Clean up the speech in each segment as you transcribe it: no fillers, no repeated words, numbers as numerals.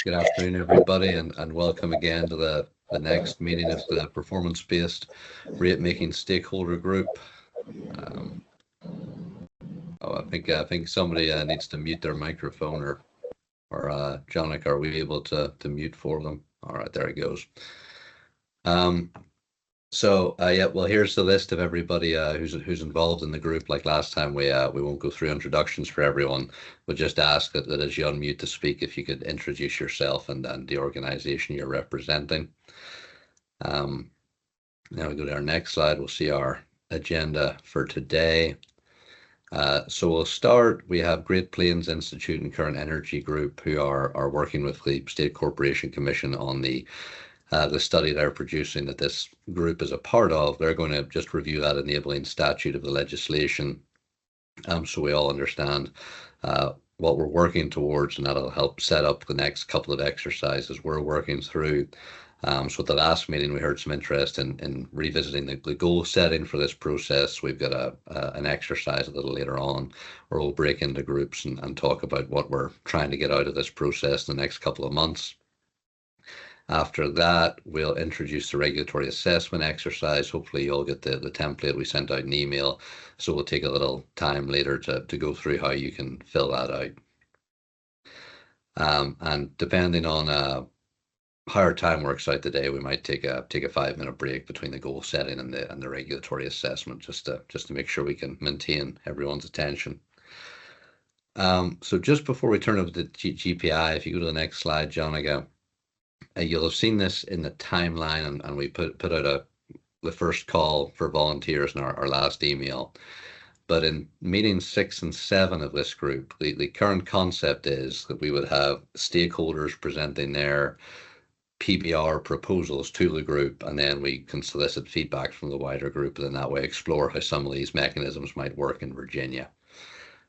Good afternoon, everybody, and welcome again to the next meeting of the performance-based rate-making stakeholder group. Um, I think somebody needs to mute their microphone, or Jonik, are we able to mute for them? All right, there it goes. Yeah, well, here's the list of everybody who's involved in the group. Like last time, we won't go through introductions for everyone. We'll just ask that as you unmute to speak, if you could introduce yourself and the organization you're representing. Now we go to our next slide. We'll see our agenda for today. So we'll start. We have Great Plains Institute and Current Energy Group who are working with the State Corporation Commission on the study they're producing that this group is a part of. They're going to just review that enabling statute of the legislation, so we all understand what we're working towards, and that'll help set up the next couple of exercises we're working through. So at the last meeting, we heard some interest in revisiting the goal setting for this process. We've got an exercise a little later on where we'll break into groups and talk about what we're trying to get out of this process in the next couple of months. After that, we'll introduce the regulatory assessment exercise. Hopefully you'll get the template we sent out in email. So we'll take a little time later to go through how you can fill that out. And depending on how our time works out today, we might take a 5-minute break between the goal setting and the regulatory assessment just to make sure we can maintain everyone's attention. So just before we turn over to GPI, if you go to the next slide, John, you'll have seen this in the timeline, and we put out the first call for volunteers in our last email. But in meetings 6 and 7 of this group, the current concept is that we would have stakeholders presenting their PBR proposals to the group, and then we can solicit feedback from the wider group, and in that way explore how some of these mechanisms might work in Virginia.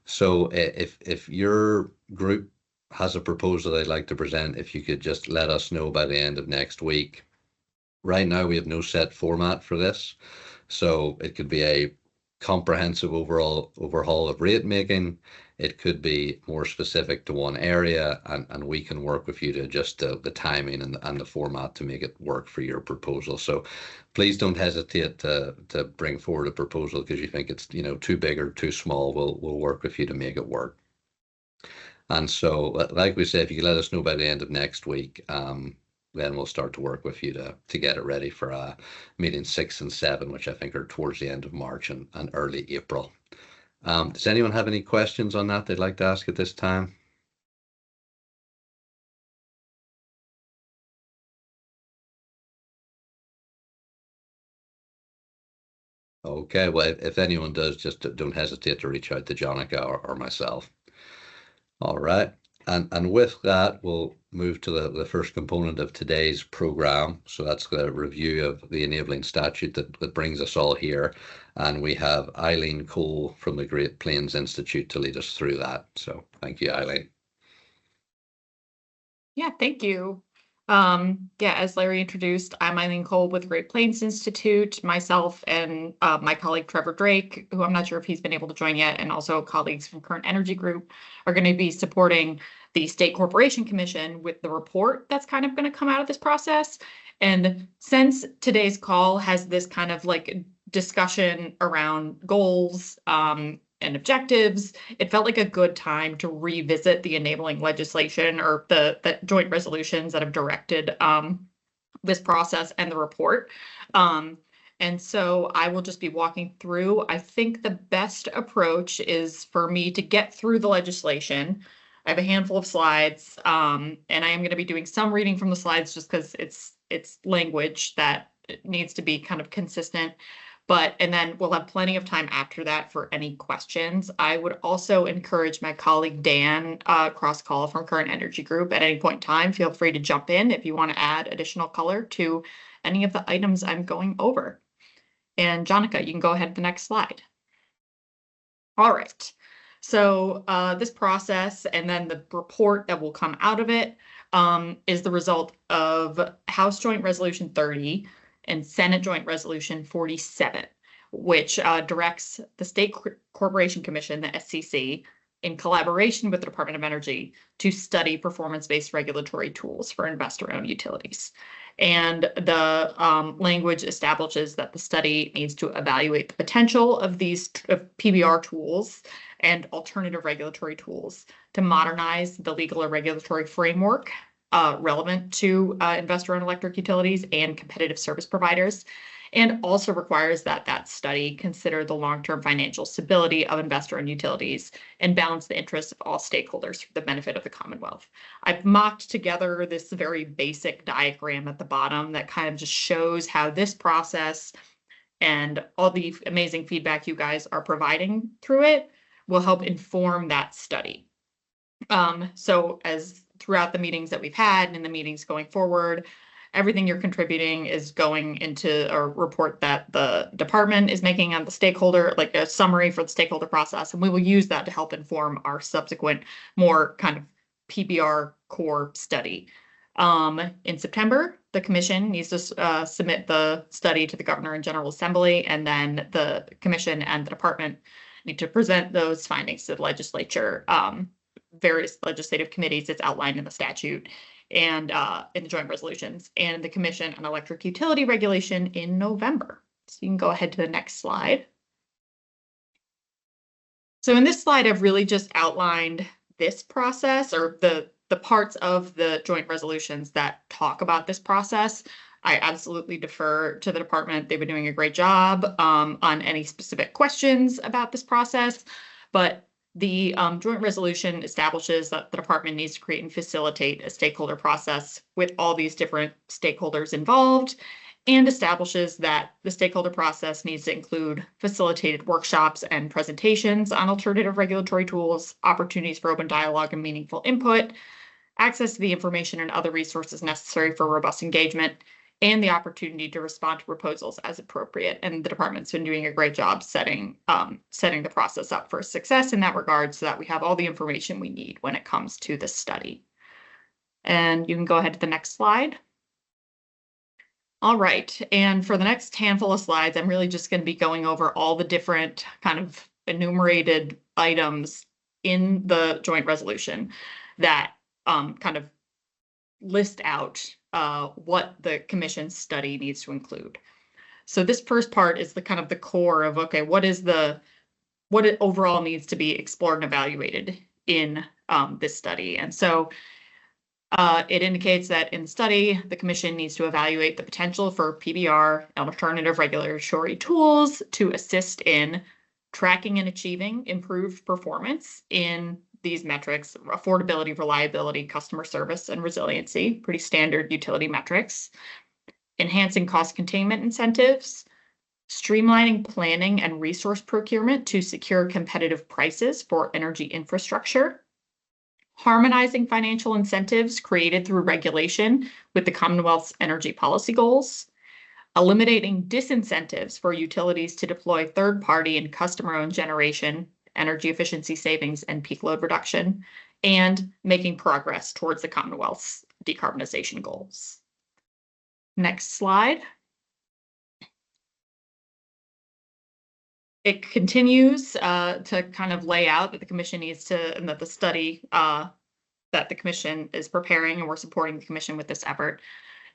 So if your group has a proposal they'd like to present, if you could just let us know by the end of next week. Right now, we have no set format for this, so it could be a comprehensive overhaul of rate making. It could be more specific to one area, and we can work with you to adjust the timing and the format to make it work for your proposal. So please don't hesitate to bring forward a proposal because you think it's too big or too small. We'll work with you to make it work. And so, like we said, if you could let us know by the end of next week, then we'll start to work with you to get it ready for meetings 6 and 7, which I think are towards the end of March and early April. Does anyone have any questions on that they'd like to ask at this time? Okay, well, if anyone does, just don't hesitate to reach out to Jonica or myself. All right, and with that, we'll move to the first component of today's program. So that's the review of the enabling statute that brings us all here. And we have Eileen Cole from the Great Plains Institute to lead us through that. So thank you, Eileen. Yeah, thank you. As Larry introduced, I'm Eileen Cole with Great Plains Institute. Myself and my colleague Trevor Drake, who I'm not sure if he's been able to join yet, and also colleagues from Current Energy Group are going to be supporting the State Corporation Commission with the report that's kind of going to come out of this process. And since today's call has this kind of like discussion around goals and objectives, it felt like a good time to revisit the enabling legislation or the joint resolutions that have directed this process and the report. And so I will just be walking through. I think the best approach is for me to get through the legislation. I have a handful of slides, and I am going to be doing some reading from the slides just because it's language that needs to be kind of consistent. And then we'll have plenty of time after that for any questions. I would also encourage my colleague Dan Cross-Call from Current Energy Group at any point in time. Feel free to jump in if you want to add additional color to any of the items I'm going over. And Jonica, you can go ahead to the next slide. All right. So this process and then the report that will come out of it is the result of House Joint Resolution 30 and Senate Joint Resolution 47, which directs the State Corporation Commission, the SCC, in collaboration with the Department of Energy to study performance-based regulatory tools for investor-owned utilities. And the language establishes that the study needs to evaluate the potential of these PBR tools and alternative regulatory tools to modernize the legal or regulatory framework relevant to investor-owned electric utilities and competitive service providers, and also requires that that study consider the long-term financial stability of investor-owned utilities and balance the interests of all stakeholders for the benefit of the Commonwealth. I've mocked together this very basic diagram at the bottom that kind of just shows how this process and all the amazing feedback you guys are providing through it will help inform that study. So as throughout the meetings that we've had and in the meetings going forward, everything you're contributing is going into a report that the department is making on the stakeholder, like a summary for the stakeholder process. And we will use that to help inform our subsequent more kind of PBR core study. In September, the commission needs to submit the study to the Governor and General Assembly, and then the commission and the department need to present those findings to the legislature, various legislative committees that's outlined in the statute and in the joint resolutions, and the Commission on Electric Utility Regulation in November. So you can go ahead to the next slide. So in this slide, I've really just outlined this process, or the parts of the joint resolutions that talk about this process. I absolutely defer to the department. They've been doing a great job on any specific questions about this process, but the joint resolution establishes that the department needs to create and facilitate a stakeholder process with all these different stakeholders involved, and establishes that the stakeholder process needs to include facilitated workshops and presentations on alternative regulatory tools, opportunities for open dialogue and meaningful input, access to the information and other resources necessary for robust engagement, and the opportunity to respond to proposals as appropriate. And the department's been doing a great job setting the process up for success in that regard, so that we have all the information we need when it comes to this study. And you can go ahead to the next slide. All right, and for the next handful of slides, I'm really just going to be going over all the different kind of enumerated items in the joint resolution that kind of list out what the commission study needs to include. So this first part is the kind of the core of, okay, what it overall needs to be explored and evaluated in this study. And so it indicates that in the study, the commission needs to evaluate the potential for PBR and alternative regulatory tools to assist in tracking and achieving improved performance in these metrics: affordability, reliability, customer service, and resiliency, pretty standard utility metrics, enhancing cost containment incentives, streamlining planning and resource procurement to secure competitive prices for energy infrastructure, harmonizing financial incentives created through regulation with the Commonwealth's energy policy goals, eliminating disincentives for utilities to deploy third-party and customer-owned generation, energy efficiency savings, and peak load reduction, and making progress towards the Commonwealth's decarbonization goals. Next slide. It continues to kind of lay out that the commission needs to, and that the study that the commission is preparing, and we're supporting the commission with this effort,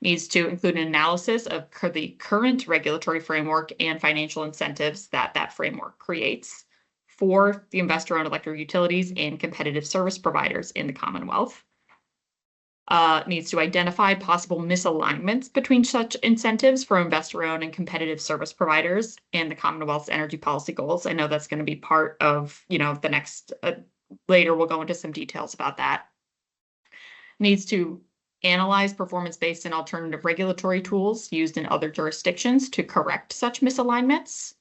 needs to include an analysis of the current regulatory framework and financial incentives that that framework creates for the investor-owned electric utilities and competitive service providers in the Commonwealth. Needs to identify possible misalignments between such incentives for investor-owned and competitive service providers and the Commonwealth's energy policy goals. I know that's going to be part of, the next, later we'll go into some details about that. Needs to analyze performance-based and alternative regulatory tools used in other jurisdictions to correct such misalignments.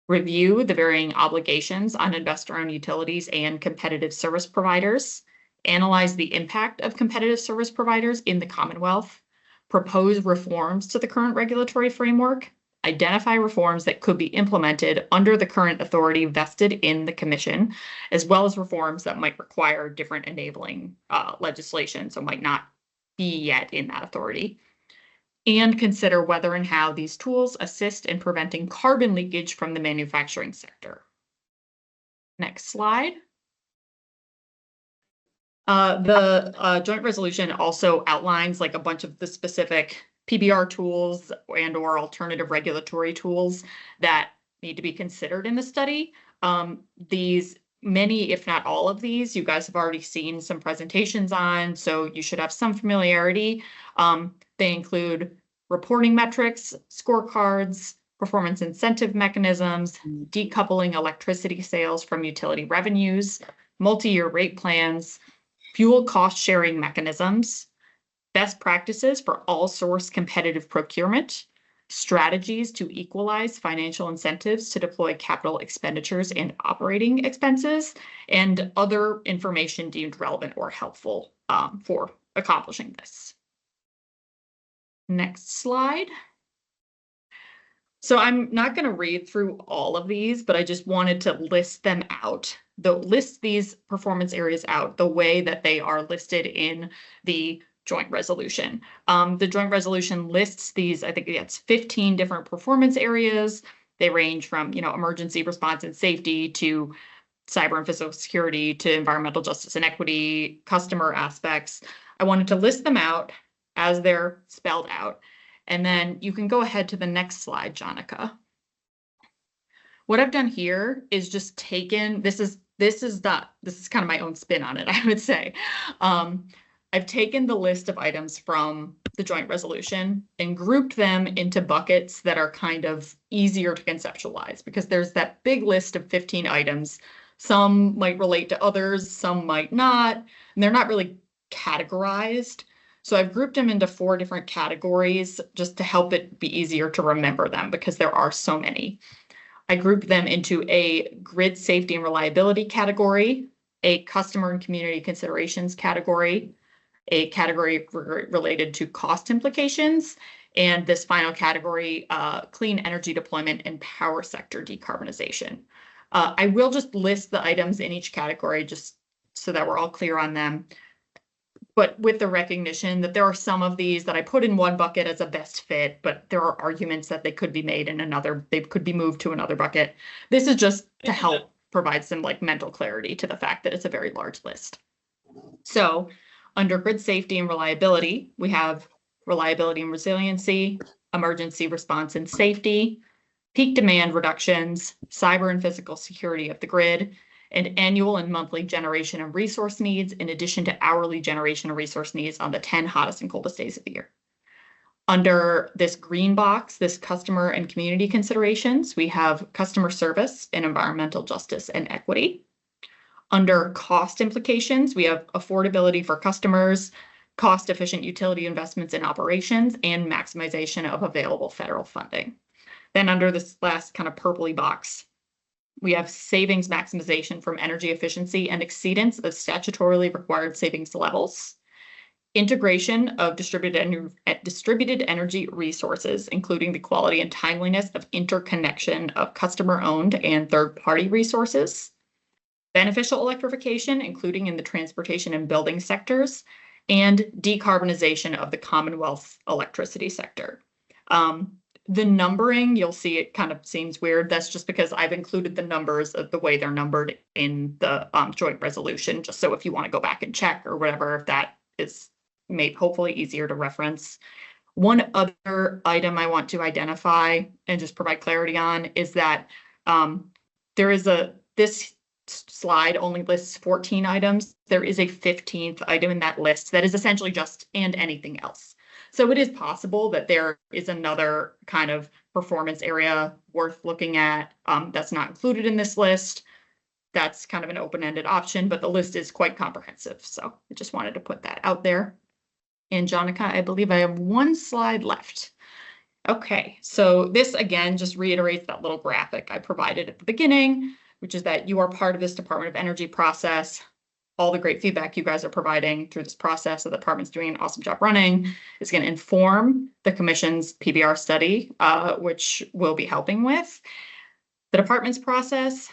Review the varying obligations on investor-owned utilities and competitive service providers. Analyze the impact of competitive service providers in the Commonwealth. Propose reforms to the current regulatory framework. Identify reforms that could be implemented under the current authority vested in the commission, as well as reforms that might require different enabling legislation, so might not be yet in that authority. And consider whether and how these tools assist in preventing carbon leakage from the manufacturing sector. Next slide. The joint resolution also outlines like a bunch of the specific PBR tools and or alternative regulatory tools that need to be considered in the study. These many, if not all of these, you guys have already seen some presentations on, so you should have some familiarity. They include reporting metrics, scorecards, performance incentive mechanisms, decoupling electricity sales from utility revenues, multi-year rate plans, fuel cost sharing mechanisms, best practices for all source competitive procurement, strategies to equalize financial incentives to deploy capital expenditures and operating expenses, and other information deemed relevant or helpful for accomplishing this. Next slide. So I'm not going to read through all of these, but I just wanted to list them out. List these performance areas out the way that they are listed in the joint resolution. The joint resolution lists these, I think it's 15 different performance areas. They range from, emergency response and safety to cyber and physical security to environmental justice and equity, customer aspects. I wanted to list them out as they're spelled out. And then you can go ahead to the next slide, Jonica. What I've done here is just taken, this is kind of my own spin on it, I would say. I've taken the list of items from the joint resolution and grouped them into buckets that are kind of easier to conceptualize, because there's that big list of 15 items. Some might relate to others, some might not, and they're not really categorized. So I've grouped them into 4 different categories just to help it be easier to remember them, because there are so many. I grouped them into a grid safety and reliability category, a customer and community considerations category, a category related to cost implications, and this final category, clean energy deployment and power sector decarbonization. I will just list the items in each category just so that we're all clear on them, but with the recognition that there are some of these that I put in one bucket as a best fit, but there are arguments that they could be made in another, they could be moved to another bucket. This is just to help provide some mental clarity to the fact that it's a very large list. So under grid safety and reliability, we have reliability and resiliency, emergency response and safety, peak demand reductions, cyber and physical security of the grid, and annual and monthly generation and resource needs, in addition to hourly generation and resource needs on the 10 hottest and coldest days of the year. Under this green box, this customer and community considerations, we have customer service and environmental justice and equity. Under cost implications, we have affordability for customers, cost-efficient utility investments in operations, and maximization of available federal funding. Then under this last kind of purpley box, we have savings maximization from energy efficiency and exceedance of statutorily required savings levels. Integration of distributed energy resources, including the quality and timeliness of interconnection of customer-owned and third-party resources. Beneficial electrification, including in the transportation and building sectors, and decarbonization of the Commonwealth electricity sector. The numbering, you'll see it kind of seems weird. That's just because I've included the numbers of the way they're numbered in the joint resolution, just so if you want to go back and check or whatever, if that is made hopefully easier to reference. One other item I want to identify and just provide clarity on is that this slide only lists 14 items. There is a 15th item in that list that is essentially just and anything else. So it is possible that there is another kind of performance area worth looking at that's not included in this list. That's kind of an open-ended option, but the list is quite comprehensive. So I just wanted to put that out there. And Jonica, I believe I have 1 slide left. Okay, so this again just reiterates that little graphic I provided at the beginning, which is that you are part of this Department of Energy process. All the great feedback you guys are providing through this process, so the department's doing an awesome job running, is going to inform the commission's PBR study, which we'll be helping with. The department's process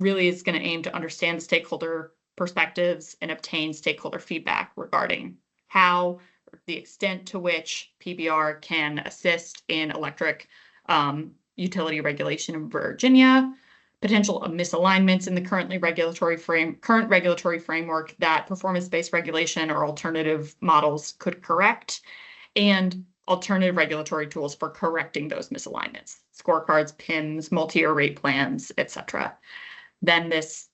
really is going to aim to understand the stakeholder perspectives and obtain stakeholder feedback regarding how, or the extent to which PBR can assist in electric utility regulation in Virginia, potential misalignments in the current regulatory framework that performance-based regulation or alternative models could correct, and alternative regulatory tools for correcting those misalignments, scorecards, PIMs, multi-year rate plans, etc. Then this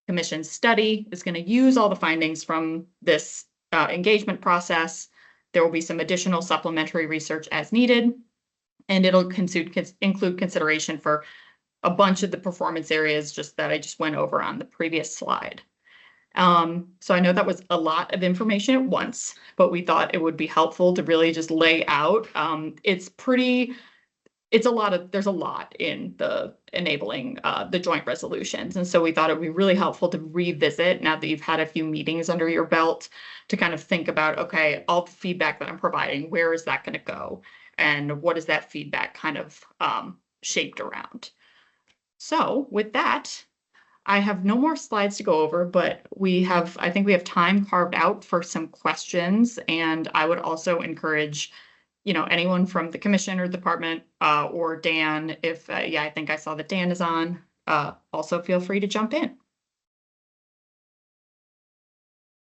commission study is going to use all the findings from this engagement process. There will be some additional supplementary research as needed, and it'll include consideration for a bunch of the performance areas that I just went over on the previous slide. So I know that was a lot of information at once, but we thought it would be helpful to really just lay out. There's a lot in the enabling the joint resolutions. And so we thought it would be really helpful to revisit now that you've had a few meetings under your belt to kind of think about, okay, all the feedback that I'm providing, where is that going to go? And what is that feedback kind of shaped around? So with that, I have no more slides to go over, but I think we have time carved out for some questions. And I would also encourage, anyone from the commission or department or Dan, I think I saw that Dan is on, also feel free to jump in.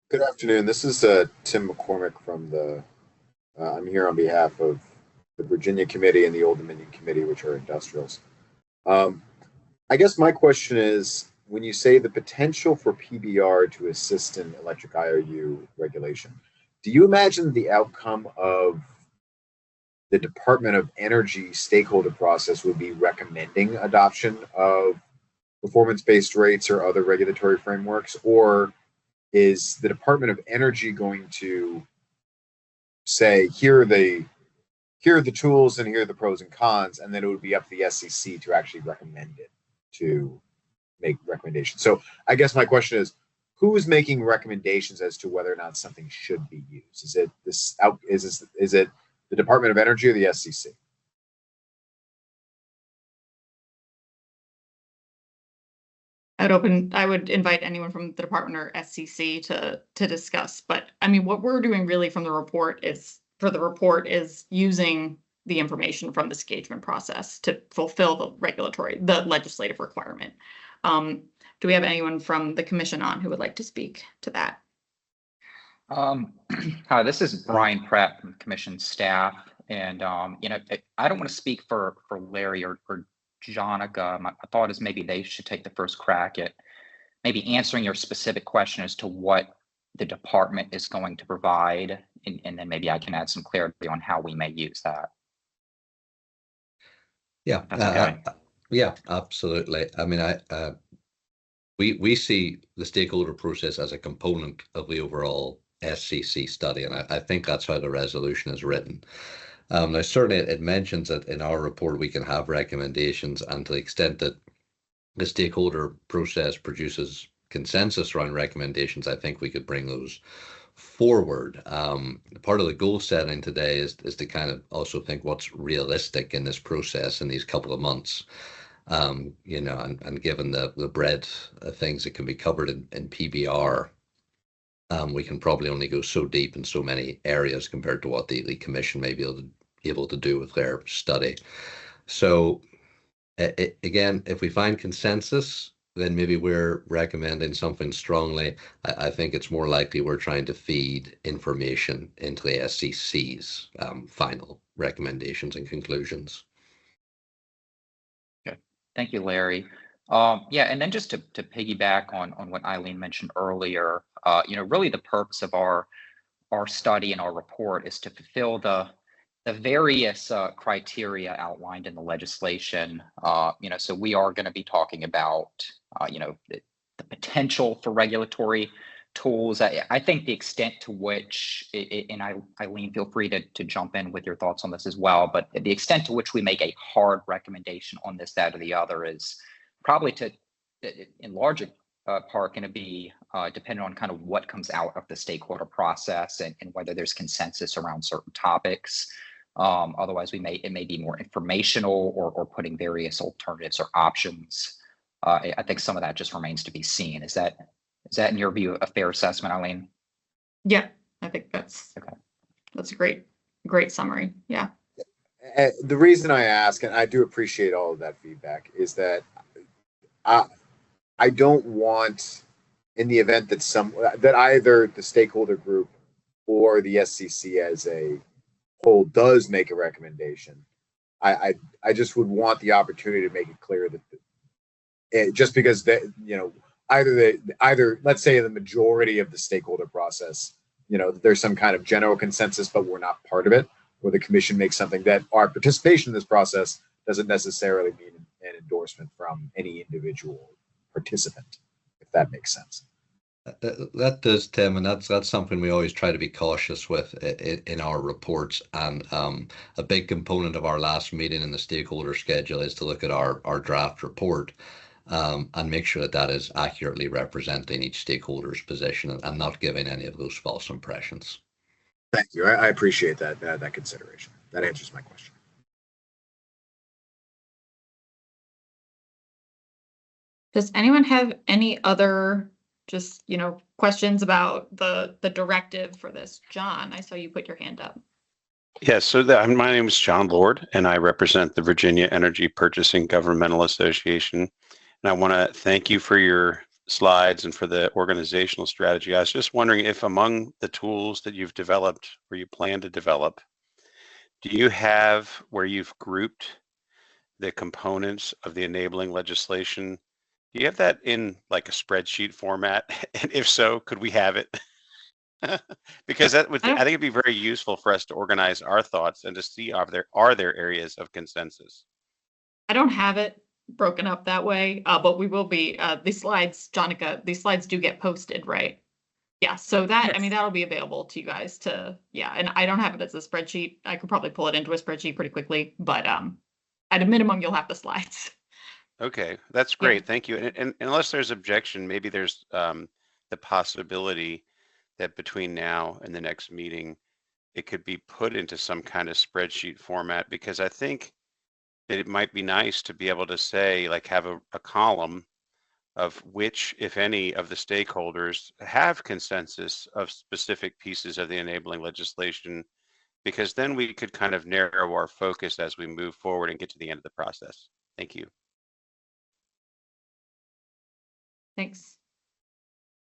Good afternoon. This is Tim McCormick from I'm here on behalf of the Virginia Committee and the Old Dominion Committee, which are industrials. I guess my question is, when you say the potential for PBR to assist in electric IOU regulation, do you imagine the outcome of the Department of Energy stakeholder process would be recommending adoption of performance-based rates or other regulatory frameworks? Or is the Department of Energy going to say, here are the tools and here are the pros and cons, and then it would be up to the SEC to actually recommend it, to make recommendations? So I guess my question is, who is making recommendations as to whether or not something should be used? Is it the Department of Energy or the SEC? I would invite anyone from the department or SEC to discuss. But I mean, what we're doing really from the report is using the information from this engagement process to fulfill the legislative requirement. Do we have anyone from the commission on who would like to speak to that? Hi, this is Brian Pratt from the commission staff. And, I don't want to speak for Larry or Jonica. My thought is maybe they should take the first crack at maybe answering your specific question as to what the department is going to provide. And then maybe I can add some clarity on how we may use that. Yeah, okay. Yeah, absolutely. I mean, we see the stakeholder process as a component of the overall SCC study, and I think that's how the resolution is written. Now, certainly it mentions that in our report we can have recommendations, and to the extent that the stakeholder process produces consensus around recommendations, I think we could bring those forward. Part of the goal setting today is to kind of also think what's realistic in this process in these couple of months. And given the breadth of things that can be covered in PBR, we can probably only go so deep in so many areas compared to what the commission may be able to do with their study. So again, if we find consensus, then maybe we're recommending something strongly. I think it's more likely we're trying to feed information into the SCC's final recommendations and conclusions. Okay, thank you, Larry. And then just to piggyback on what Eileen mentioned earlier, really the purpose of our study and our report is to fulfill the various criteria outlined in the legislation. So we are going to be talking about, the potential for regulatory tools. I think the extent to which, and Eileen, feel free to jump in with your thoughts on this as well, but the extent to which we make a hard recommendation on this, that, or the other is probably in large part going to be dependent on kind of what comes out of the stakeholder process and whether there's consensus around certain topics. Otherwise, it may be more informational or putting various alternatives or options. I think some of that just remains to be seen. Is that in your view a fair assessment, Eileen? Yeah, I think that's a great summary. Yeah. The reason I ask, and I do appreciate all of that feedback, is that I don't want, in the event that either the stakeholder group or the SCC as a whole does make a recommendation, I just would want the opportunity to make it clear that just because either let's say the majority of the stakeholder process, there's some kind of general consensus, but we're not part of it, or the commission makes something that our participation in this process doesn't necessarily mean an endorsement from any individual participant, if that makes sense. That does, Tim, and that's something we always try to be cautious with in our reports. And a big component of our last meeting in the stakeholder schedule is to look at our draft report and make sure that is accurately representing each stakeholder's position and not giving any of those false impressions. Thank you. I appreciate that consideration. That answers my question. Does anyone have any other questions about the directive for this? John, I saw you put your hand up. Yes, so my name is John Lord, and I represent the Virginia Energy Purchasing Governmental Association. And I want to thank you for your slides and for the organizational strategy. I was just wondering if among the tools that you've developed or you plan to develop, do you have where you've grouped the components of the enabling legislation? Do you have that in like a spreadsheet format? And if so, could we have it? Because I think it'd be very useful for us to organize our thoughts and to see are there areas of consensus. I don't have it broken up that way, but we will be these slides, Jonica, these slides do get posted, right? Yeah, so that, I mean, that'll be available to you guys and I don't have it as a spreadsheet. I could probably pull it into a spreadsheet pretty quickly, but at a minimum, you'll have the slides. Okay, that's great. Yeah. Thank you. And unless there's objection, maybe there's the possibility that between now and the next meeting, it could be put into some kind of spreadsheet format, because I think that it might be nice to be able to say, like, have a column of which, if any, of the stakeholders have consensus of specific pieces of the enabling legislation, because then we could kind of narrow our focus as we move forward and get to the end of the process. Thank you. Thanks.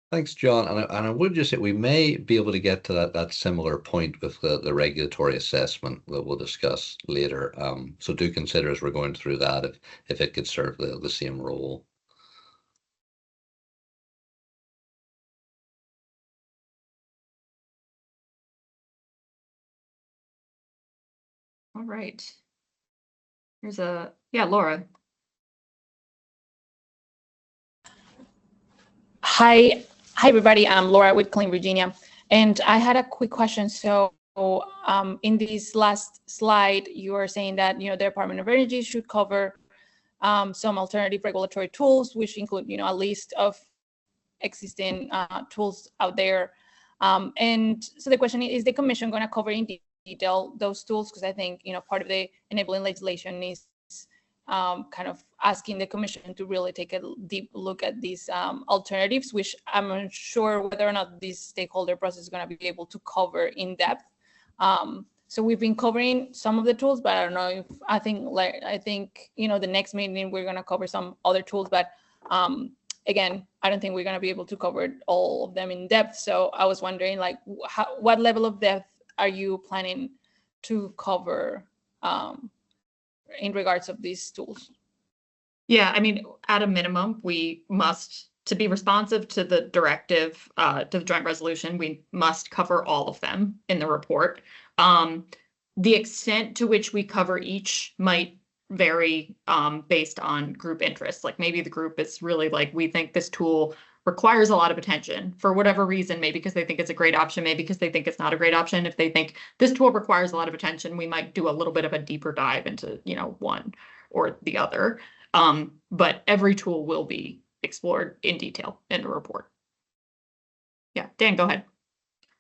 Thanks, John. And I would just say we may be able to get to that similar point with the regulatory assessment that we'll discuss later. So do consider as we're going through that if it could serve the same role. All right. Here's Laura. Hi, everybody. I'm Laura with Clean Virginia, and I had a quick question. So, in this last slide, you are saying that the Department of Energy should cover some alternative regulatory tools, which include a list of existing tools out there. And so the question is the Commission going to cover in detail those tools? Because I think part of the enabling legislation is kind of asking the Commission to really take a deep look at these alternatives, which I'm unsure whether or not this stakeholder process is going to be able to cover in depth. So we've been covering some of the tools, but I don't know if I think the next meeting we're going to cover some other tools, but again, I don't think we're going to be able to cover all of them in depth. So I was wondering, like, what level of depth are you planning to cover in regards of these tools? Yeah, I mean, at a minimum, we must, to be responsive to the directive, to the joint resolution, we must cover all of them in the report. The extent to which we cover each might vary based on group interests. Like maybe the group is really like, we think this tool requires a lot of attention for whatever reason, maybe because they think it's a great option, maybe because they think it's not a great option. If they think this tool requires a lot of attention, we might do a little bit of a deeper dive into, one or the other. But every tool will be explored in detail in the report. Yeah, Dan, go ahead.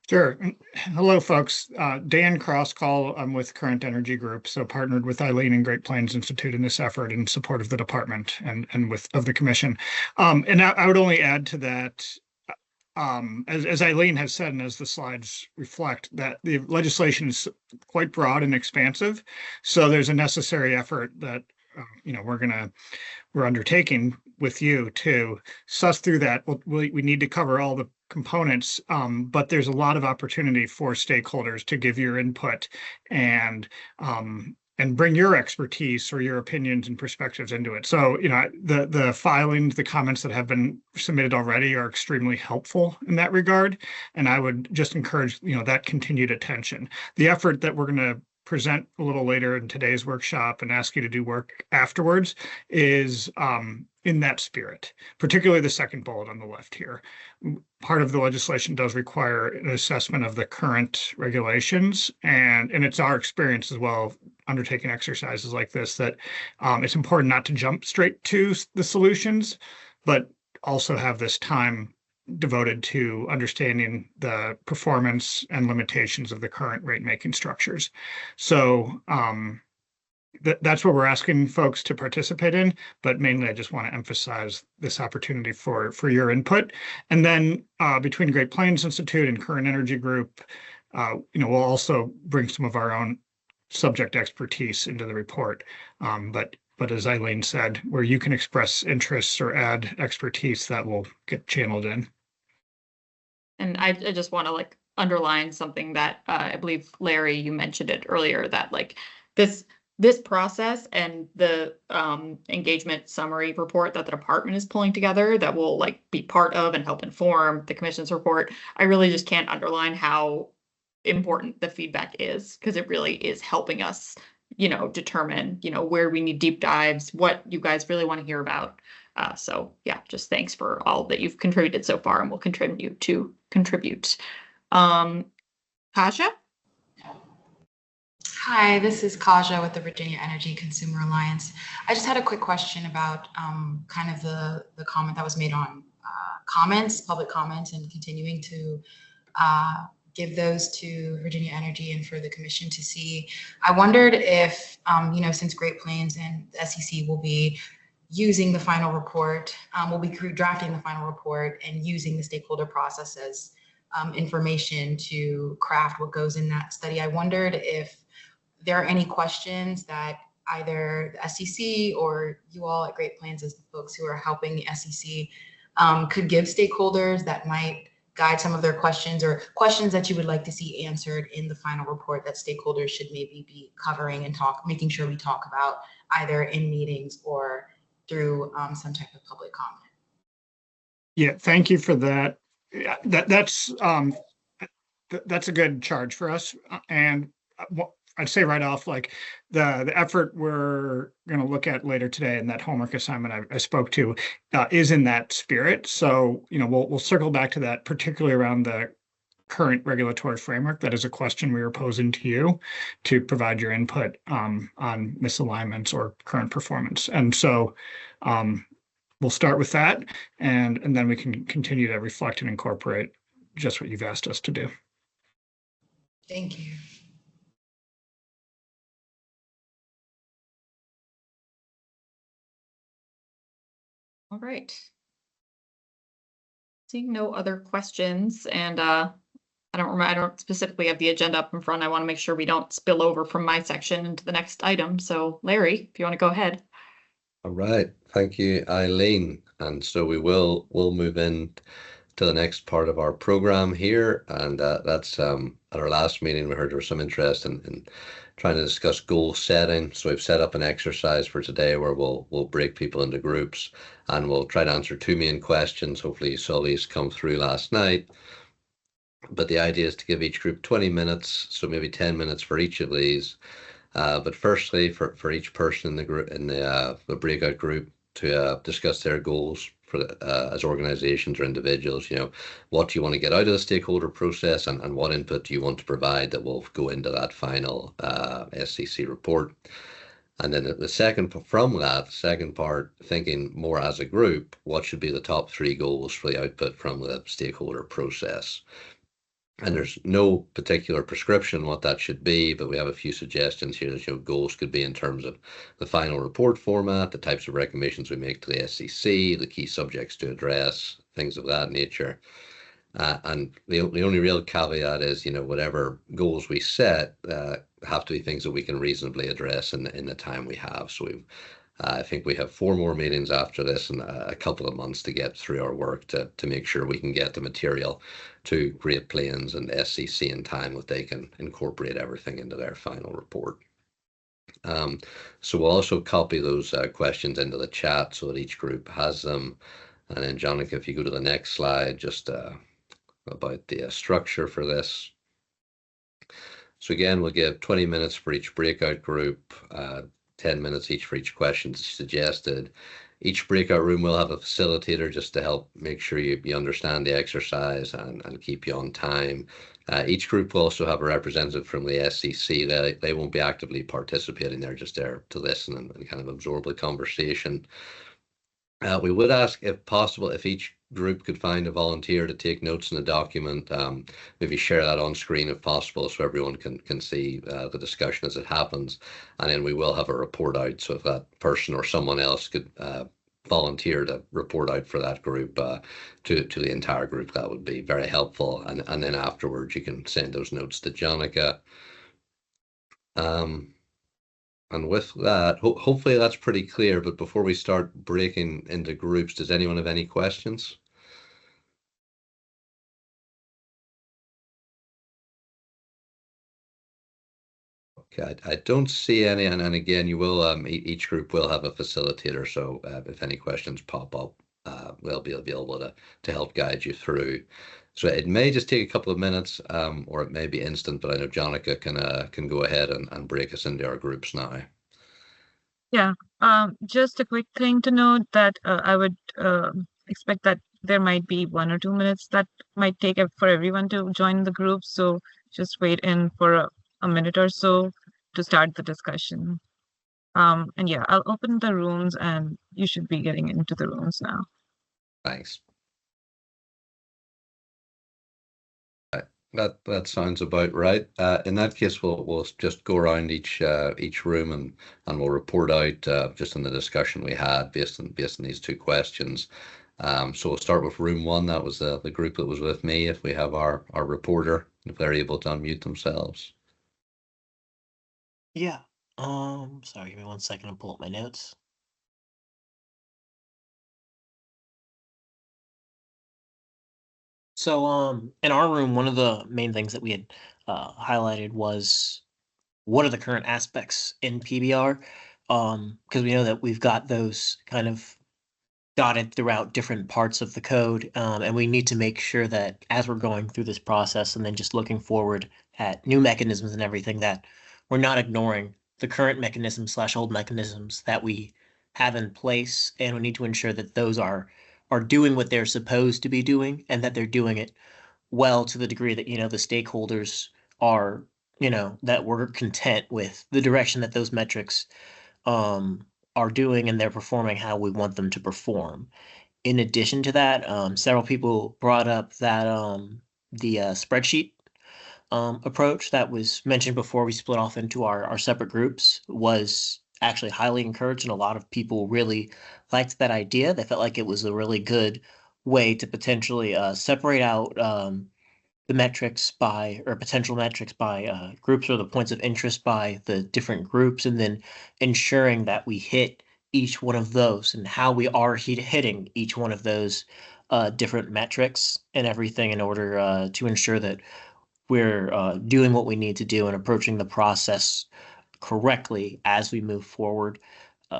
Sure. Hello, folks. Dan Crosscall. I'm with Current Energy Group, so partnered with Eileen and Great Plains Institute in this effort in support of the department and of the commission. And I would only add to that, as Eileen has said, and as the slides reflect, that the legislation is quite broad and expansive. So there's a necessary effort that we're undertaking with you to suss through that. We need to cover all the components, but there's a lot of opportunity for stakeholders to give your input and bring your expertise or your opinions and perspectives into it. So, the filings, the comments that have been submitted already are extremely helpful in that regard. And I would just encourage, that continued attention. The effort that we're going to present a little later in today's workshop and ask you to do work afterwards is in that spirit, particularly the second bullet on the left here. Part of the legislation does require an assessment of the current regulations, and it's our experience as well, undertaking exercises like this, that it's important not to jump straight to the solutions, but also have this time devoted to understanding the performance and limitations of the current rate-making structures. So that's what we're asking folks to participate in, but mainly I just want to emphasize this opportunity for your input. And then between Great Plains Institute and Current Energy Group, we'll also bring some of our own subject expertise into the report. But as Eileen said, where you can express interests or add expertise, that will get channeled in. And I just want to underline something that I believe, Larry, you mentioned it earlier, that this process and the engagement summary report that the department is pulling together that will be part of and help inform the commission's report. I really just can't underline how important the feedback is, because it really is helping us, determine, where we need deep dives, what you guys really want to hear about. So yeah, just thanks for all that you've contributed so far and will continue to contribute. Kasia? Hi, this is Kaja with the Virginia Energy Consumer Alliance. I just had a quick question about kind of the comment that was made on public comments, and continuing to give those to Virginia Energy and for the commission to see. I wondered if, since Great Plains and the SEC will be using the final report, we'll be drafting the final report and using the stakeholder process as information to craft what goes in that study. I wondered if there are any questions that either the SEC or you all at Great Plains, as the folks who are helping the SEC, could give stakeholders that might guide some of their questions, or questions that you would like to see answered in the final report that stakeholders should maybe be covering and making sure we talk about either in meetings or through some type of public comment. Yeah, thank you for that. That's a good charge for us. And I'd say right off, the effort we're going to look at later today and that homework assignment I spoke to is in that spirit. So, we'll circle back to that, particularly around the current regulatory framework. That is a question we were posing to you to provide your input on misalignments or current performance. And so we'll start with that, and then we can continue to reflect and incorporate just what you've asked us to do. Thank you. All right. Seeing no other questions, and I don't specifically have the agenda up in front. I want to make sure we don't spill over from my section into the next item. So Larry, if you want to go ahead. All right. Thank you, Eileen. And so we'll move in to the next part of our program here. And that's at our last meeting, we heard there was some interest in trying to discuss goal setting. So we've set up an exercise for today where we'll break people into groups, and we'll try to answer two main questions. Hopefully you saw these come through last night. But the idea is to give each group 20 minutes, so maybe 10 minutes for each of these. But firstly, for each person in the group, in the breakout group, to discuss their goals for as organizations or individuals. What do you want to get out of the stakeholder process, and what input do you want to provide that will go into that final SCC report. And then the second part, thinking more as a group, what should be the top 3 goals for the output from the stakeholder process. And there's no particular prescription what that should be, but we have a few suggestions here that goals could be in terms of the final report format, the types of recommendations we make to the SCC, the key subjects to address, things of that nature. And the only real caveat is, whatever goals we set have to be things that we can reasonably address in the time we have. So we've I think we have 4 more meetings after this and a couple of months to get through our work to make sure we can get the material to Great Plains and SCC in time that they can incorporate everything into their final report. So we'll also copy those questions into the chat so that each group has them. And then, Jonica, if you go to the next slide, just about the structure for this. So again, we'll give 20 minutes for each breakout group, 10 minutes each for each question suggested. Each breakout room will have a facilitator just to help make sure you understand the exercise and keep you on time. Each group will also have a representative from the SCC. They won't be actively participating. They're just there to listen and kind of absorb the conversation. We would ask, if possible, if each group could find a volunteer to take notes in the document, maybe share that on screen if possible so everyone can see the discussion as it happens. And then we will have a report out, so if that person or someone else could volunteer to report out for that group to the entire group, that would be very helpful. And then afterwards you can send those notes to Jonica. And with that, hopefully that's pretty clear, but before we start breaking into groups, does anyone have any questions? Okay, I don't see any, and again, you will, each group will have a facilitator, so if any questions pop up, we'll be available to help guide you through. So it may just take a couple of minutes, or it may be instant, but I know Jonica can go ahead and break us into our groups now. Yeah, just a quick thing to note that I would expect that there might be 1 or 2 minutes that might take for everyone to join the group. So just wait in for a minute or so to start the discussion. And yeah, I'll open the rooms and you should be getting into the rooms now. Thanks. That sounds about right. In that case, we'll just go around each room and we'll report out just on the discussion we had based on these 2 questions. So we'll start with room 1. That was the group that was with me. If we have our reporter, if they're able to unmute themselves. Yeah. Sorry, give me 1 second to pull up my notes. So, in our room, one of the main things that we had highlighted was what are the current aspects in PBR? Because we know that we've got those kind of dotted throughout different parts of the code, and we need to make sure that as we're going through this process and then just looking forward at new mechanisms and everything, that we're not ignoring the current mechanisms / old mechanisms that we have in place, and we need to ensure that those are doing what they're supposed to be doing and that they're doing it well to the degree that the stakeholders are that we're content with the direction that those metrics are doing and they're performing how we want them to perform. In addition to that, several people brought up that the spreadsheet approach that was mentioned before we split off into our separate groups was actually highly encouraged, and a lot of people really liked that idea. They felt like it was a really good way to potentially separate out the metrics by, or potential metrics by groups, or the points of interest by the different groups, and then ensuring that we hit each one of those and how we are hitting each one of those different metrics and everything in order to ensure that we're doing what we need to do and approaching the process correctly as we move forward.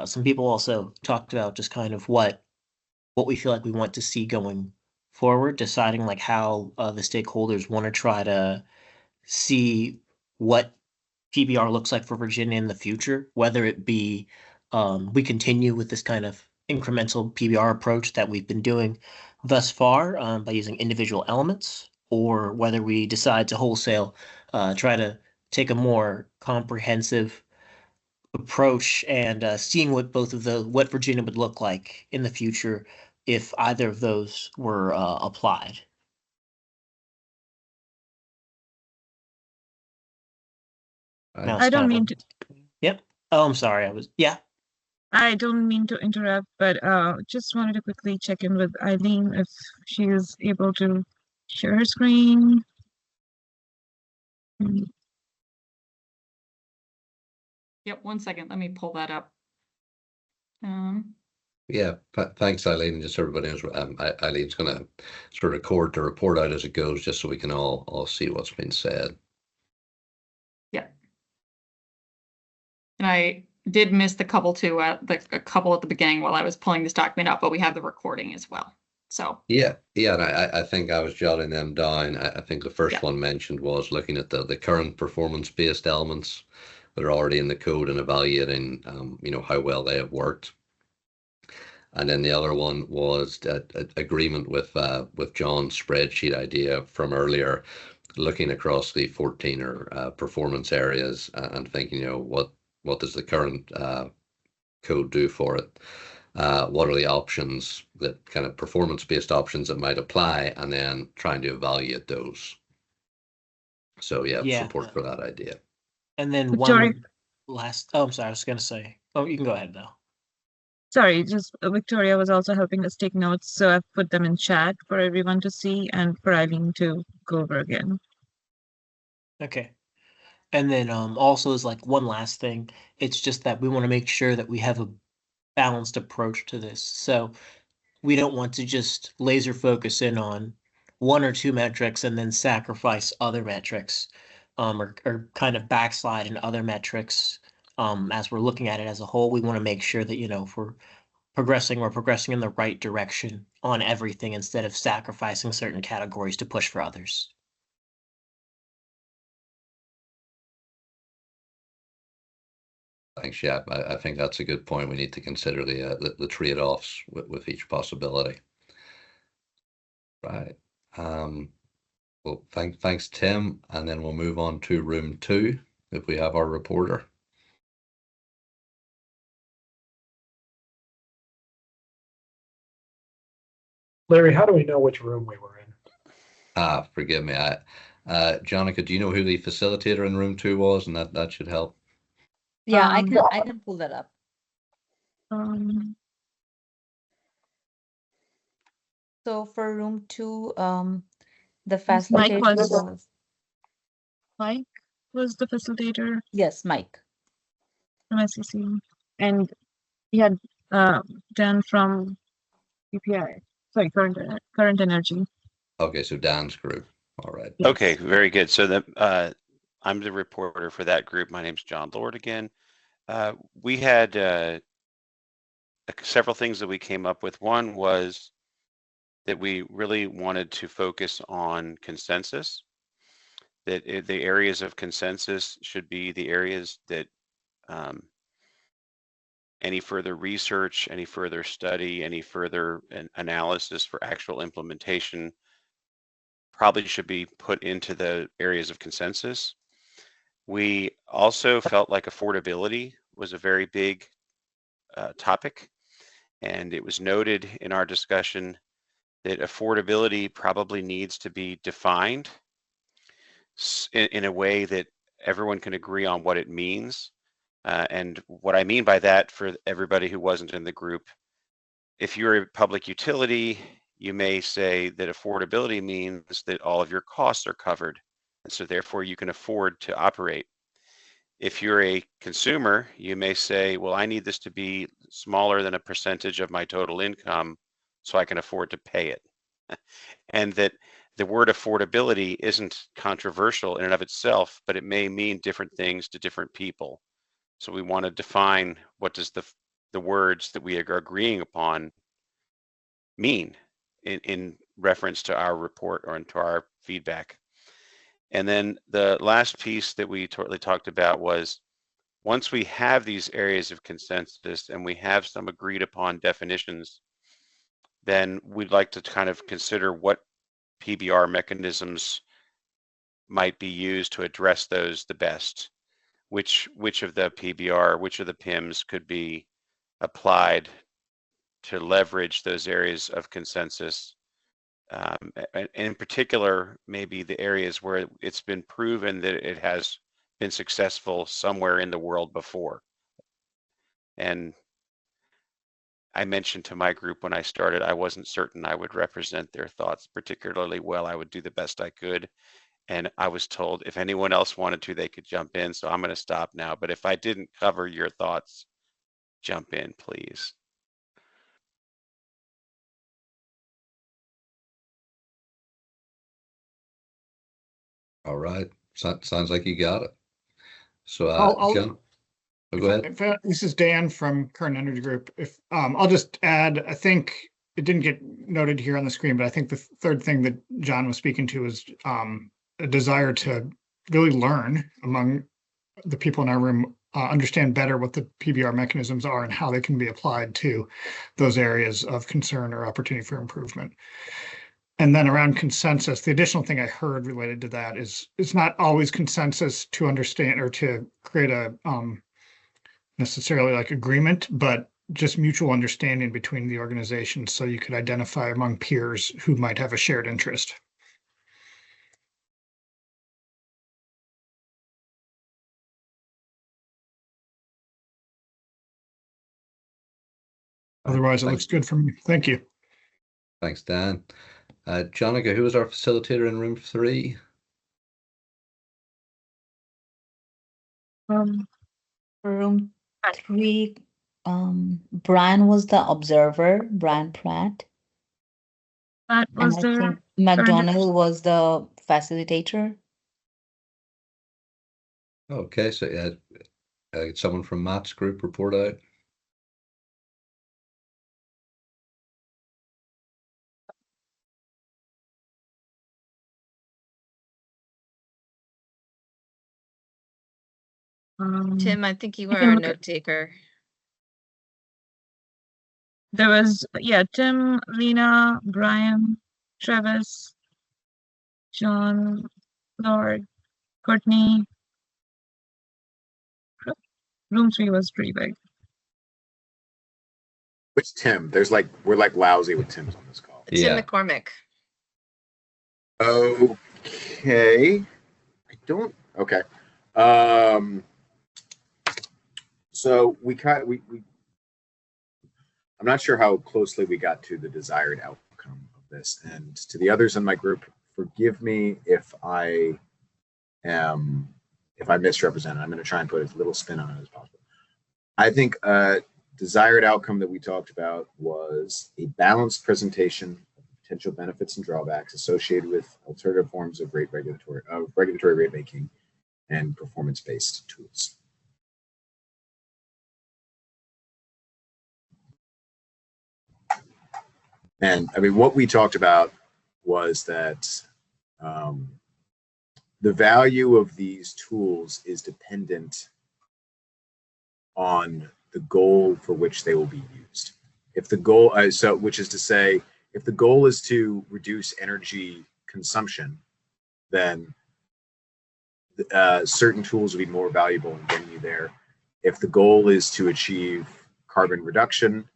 Some people also talked about just kind of what we feel like we want to see going forward, deciding like how the stakeholders want to try to see what PBR looks like for Virginia in the future, whether it be we continue with this kind of incremental PBR approach that we've been doing thus far by using individual elements, or whether we decide to wholesale try to take a more comprehensive approach and seeing what what Virginia would look like in the future if either of those were applied. I don't mean to. Yep. Oh, I'm sorry. Yeah. I don't mean to interrupt, but just wanted to quickly check in with Eileen if she is able to share her screen. Yep, 1 second. Let me pull that up. Yeah, thanks, Eileen. And just so everybody knows, Eileen's going to sort of record the report out as it goes, just so we can all see what's been said. Yeah. And I did miss the couple too, a couple at the beginning while I was pulling this document up, but we have the recording as well. So yeah, and I think I was jotting them down. I think the first one mentioned was looking at the current performance-based elements that are already in the code and evaluating, how well they have worked. And then the other one was agreement with John's spreadsheet idea from earlier, looking across the 14 performance areas and thinking, what does the current code do for it? What are the options, that kind of performance-based options that might apply, and then trying to evaluate those. So support for that idea. And then Victoria. I'm sorry, I was going to say, you can go ahead though. Sorry, just Victoria was also helping us take notes, so I've put them in chat for everyone to see and for Eileen to go over again. Okay. And then also is like one last thing. It's just that we want to make sure that we have a balanced approach to this. So we don't want to just laser focus in on one or two metrics and then sacrifice other metrics, or kind of backslide in other metrics. As we're looking at it as a whole, we want to make sure that, if we're progressing in the right direction on everything instead of sacrificing certain categories to push for others. Thanks, yeah. I think that's a good point. We need to consider the trade-offs with each possibility. Right. Well, thanks, Tim. And then we'll move on to room 2 if we have our reporter. Larry, how do we know which room we were in? Forgive me. Jonica, do you know who the facilitator in room 2 was? And that should help. Yeah, I can pull that up. So for room 2, the facilitator Mike was the facilitator. Yes, Mike from SEC, and he had Dan from PBR. Sorry, current energy. Okay, so Dan's group. All right. Yes. Okay, very good. So I'm the reporter for that group. My name's John Lord again. We had several things that we came up with. One was that we really wanted to focus on consensus, that the areas of consensus should be the areas that any further research, any further study, any further analysis for actual implementation probably should be put into the areas of consensus. We also felt like affordability was a very big topic, and it was noted in our discussion that affordability probably needs to be defined in a way that everyone can agree on what it means. And what I mean by that, for everybody who wasn't in the group, if you're a public utility, you may say that affordability means that all of your costs are covered, and so therefore you can afford to operate. If you're a consumer, you may say, well, I need this to be smaller than a percentage of my total income so I can afford to pay it. And that the word affordability isn't controversial in and of itself, but it may mean different things to different people. So we want to define what does the words that we are agreeing upon mean in reference to our report or into our feedback. And then the last piece that we totally talked about was, once we have these areas of consensus and we have some agreed upon definitions, then we'd like to kind of consider what PBR mechanisms might be used to address those the best. Which of the PBR, which of the PIMs could be applied to leverage those areas of consensus. And in particular, maybe the areas where it's been proven that it has been successful somewhere in the world before. And I mentioned to my group when I started, I wasn't certain I would represent their thoughts particularly well. I would do the best I could. And I was told if anyone else wanted to, they could jump in. So I'm going to stop now. But if I didn't cover your thoughts jump in, please. All right. Sounds like you got it. So, I'll- John, go ahead. This is Dan from Current Energy Group. If I'll just add, I think it didn't get noted here on the screen, but I think the third thing that John was speaking to is a desire to really learn among the people in our room, understand better what the PBR mechanisms are and how they can be applied to those areas of concern or opportunity for improvement. And then around consensus, the additional thing I heard related to that is it's not always consensus to understand or to create a necessarily like agreement, but just mutual understanding between the organizations so you could identify among peers who might have a shared interest. Otherwise, it looks good for me. Thank you. Thanks, Dan. Jonica, who was our facilitator in room 3? For room 3, Brian was the observer, Brian Pratt. That And was I the think McDonald was the facilitator. Okay, so someone from Matt's group report out. Tim, I think you I were can our look at- note taker. There was, yeah, Tim, Lena, Brian, Travis, John, Lord, Courtney. Room 3 was pretty big. Which Tim? We're like lousy with Tims on this call. Tim McCormick. Okay. Okay. So I'm not sure how closely we got to the desired outcome of this. And to the others in my group, forgive me if I misrepresent it. I'm going to try and put as little spin on it as possible. I think a desired outcome that we talked about was a balanced presentation of potential benefits and drawbacks associated with alternative forms of regulatory rate making and performance-based tools. And I mean, what we talked about was that the value of these tools is dependent on the goal for which they will be used. If the goal, which is to say, if the goal is to reduce energy consumption, then certain tools will be more valuable in getting you there. If the goal is to achieve carbon reduction,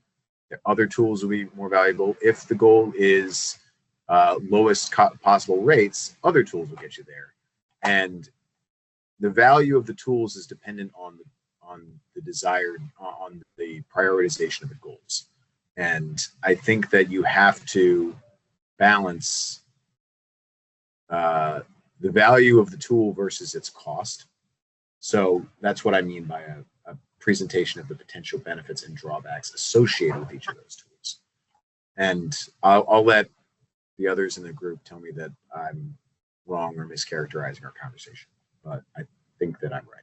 other tools will be more valuable. If the goal is lowest possible rates, other tools will get you there. And the value of the tools is dependent on the prioritization of the goals. And I think that you have to balance the value of the tool versus its cost. So that's what I mean by a presentation of the potential benefits and drawbacks associated with each of those tools. And I'll let the others in the group tell me that I'm wrong or mischaracterizing our conversation, but I think that I'm right.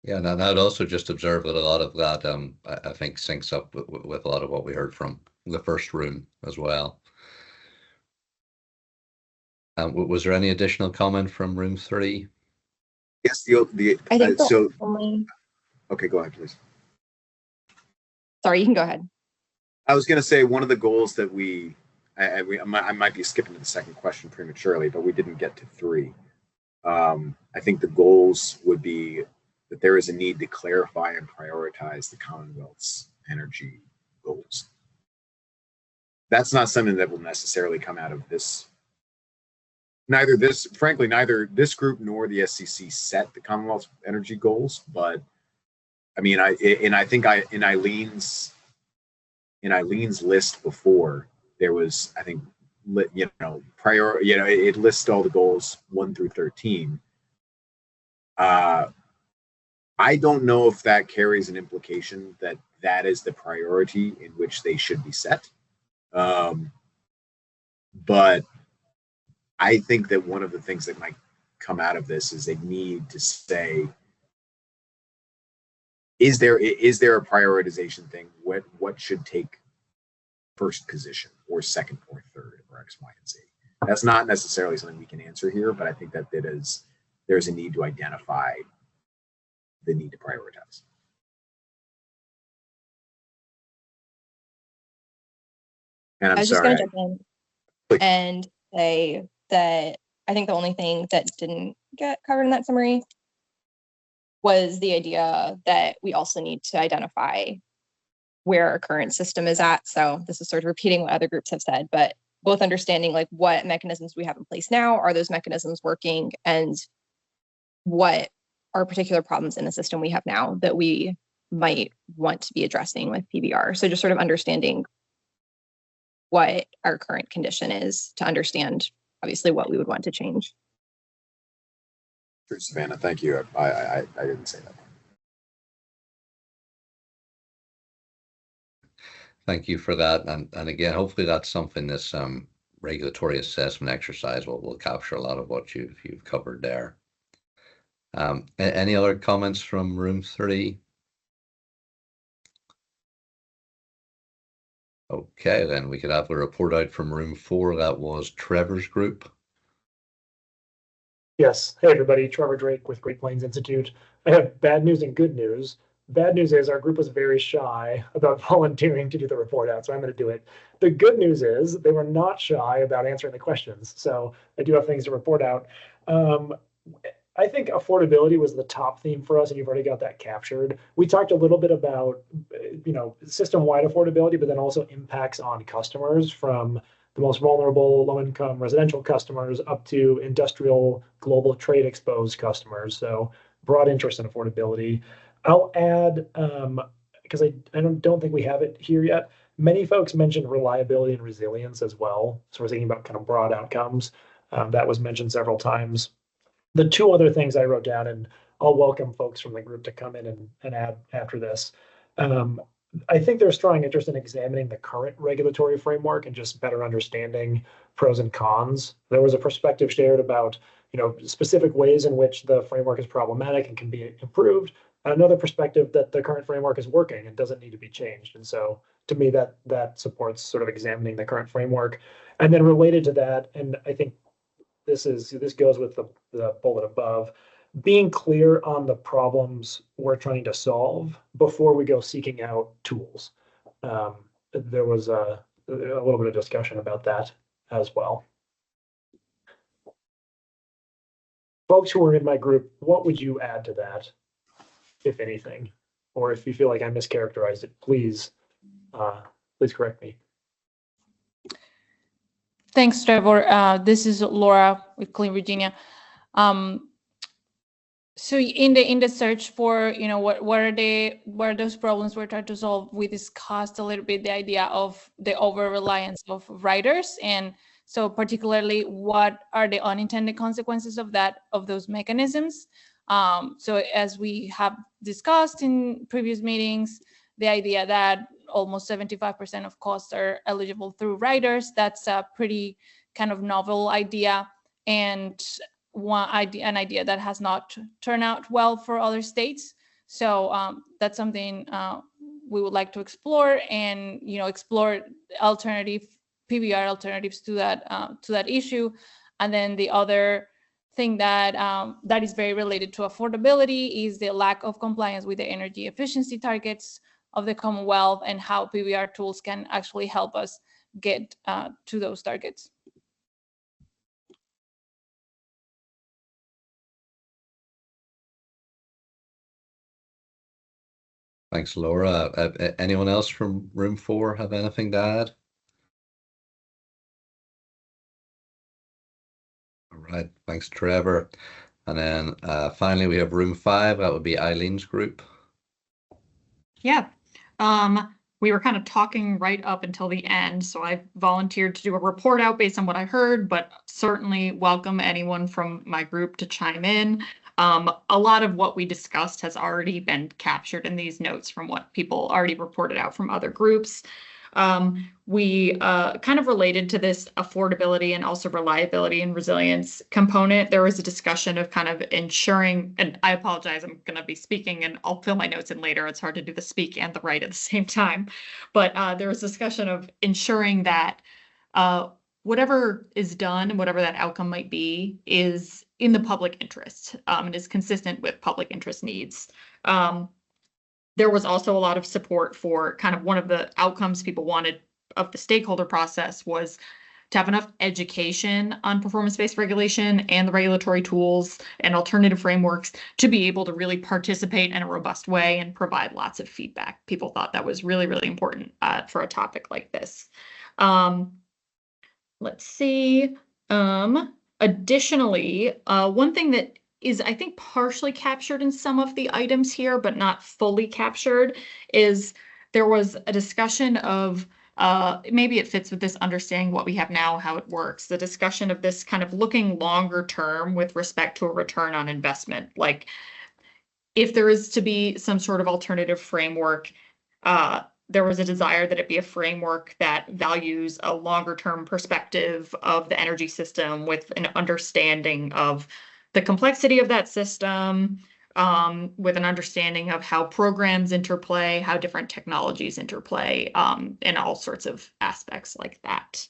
Yeah, and I'd also just observe that a lot of that, I think, syncs up with a lot of what we heard from the first room as well. Was there any additional comment from room 3? Yes, I think okay, go ahead, please. Sorry, you can go ahead. I was going to say one of the goals that I might be skipping to the second question prematurely, but we didn't get to 3. I think the goals would be that there is a need to clarify and prioritize the Commonwealth's energy goals. That's not something that will necessarily come out of this. Neither this group nor the SCC set the Commonwealth's energy goals, but I mean, I think in Eileen's list before, there was, I think, it lists all the goals 1 through 13. I don't know if that carries an implication that that is the priority in which they should be set. But I think that one of the things that might come out of this is a need to say, is there a prioritization thing? What should take first position or second or third or X, Y, and Z? That's not necessarily something we can answer here, but I think that there's a need to identify the need to prioritize. And I was just going to jump in and say that I think the only thing that didn't get covered in that summary was the idea that we also need to identify where our current system is at. So this is sort of repeating what other groups have said, but both understanding like what mechanisms we have in place now, are those mechanisms working, and what are particular problems in the system we have now that we might want to be addressing with PBR. So just sort of understanding what our current condition is to understand, obviously, what we would want to change. True, Savannah. Thank you. I didn't say that. Thank you for that. And again, hopefully that's something this regulatory assessment exercise will capture a lot of what you've covered there. Any other comments from room 3? Okay, then we could have a report out from room 4. That was Trevor's group. Yes. Hey, everybody. Trevor Drake with Great Plains Institute. I have bad news and good news. Bad news is our group was very shy about volunteering to do the report out, so I'm going to do it. The good news is they were not shy about answering the questions, so I do have things to report out. I think affordability was the top theme for us, and you've already got that captured. We talked a little bit about, system-wide affordability, but then also impacts on customers, from the most vulnerable low-income residential customers up to industrial, global trade exposed customers. So broad interest in affordability. I'll add, because I don't think we have it here yet, many folks mentioned reliability and resilience as well. So we're thinking about kind of broad outcomes. That was mentioned several times. The 2 other things I wrote down, and I'll welcome folks from the group to come in and add after this. I think there's strong interest in examining the current regulatory framework and just better understanding pros and cons. There was a perspective shared about, specific ways in which the framework is problematic and can be improved. Another perspective that the current framework is working and doesn't need to be changed. And so to me, that supports sort of examining the current framework. And then related to that, and I think this goes with the bullet above, being clear on the problems we're trying to solve before we go seeking out tools. There was a little bit of discussion about that as well. Folks who are in my group, what would you add to that, if anything? Or if you feel like I mischaracterized it, please correct me. Thanks, Trevor. This is Laura with Clean Virginia. So in the search for, what are those problems we're trying to solve, we discussed a little bit the idea of the over-reliance of riders. And so particularly, what are the unintended consequences of those mechanisms? So as we have discussed in previous meetings, the idea that almost 75% of costs are eligible through riders, that's a pretty kind of novel idea, and an idea that has not turned out well for other states. So that's something we would like to explore, and explore alternative PBR alternatives to that issue. And then the other thing that is very related to affordability is the lack of compliance with the energy efficiency targets of the Commonwealth, and how PBR tools can actually help us get to those targets. Thanks, Laura. Anyone else from room 4 have anything to add? All right, thanks, Trevor. And then finally, we have room 5. That would be Eileen's group. Yeah. We were kind of talking right up until the end, so I volunteered to do a report out based on what I heard, but certainly welcome anyone from my group to chime in. A lot of what we discussed has already been captured in these notes from what people already reported out from other groups. We kind of related to this affordability and also reliability and resilience component. There was a discussion of kind of ensuring, and I apologize, I'm going to be speaking and I'll fill my notes in later. It's hard to do the speak and the write at the same time. But there was discussion of ensuring that whatever is done, whatever that outcome might be, is in the public interest and is consistent with public interest needs. There was also a lot of support for kind of one of the outcomes people wanted of the stakeholder process was to have enough education on performance-based regulation and the regulatory tools and alternative frameworks to be able to really participate in a robust way and provide lots of feedback. People thought that was really, really important for a topic like this. Let's see. Additionally, one thing that is, I think, partially captured in some of the items here, but not fully captured, is there was a discussion of, maybe it fits with this understanding what we have now, how it works, the discussion of this kind of looking longer term with respect to a return on investment. Like, if there is to be some sort of alternative framework, there was a desire that it be a framework that values a longer term perspective of the energy system with an understanding of the complexity of that system, with an understanding of how programs interplay, how different technologies interplay, and all sorts of aspects like that.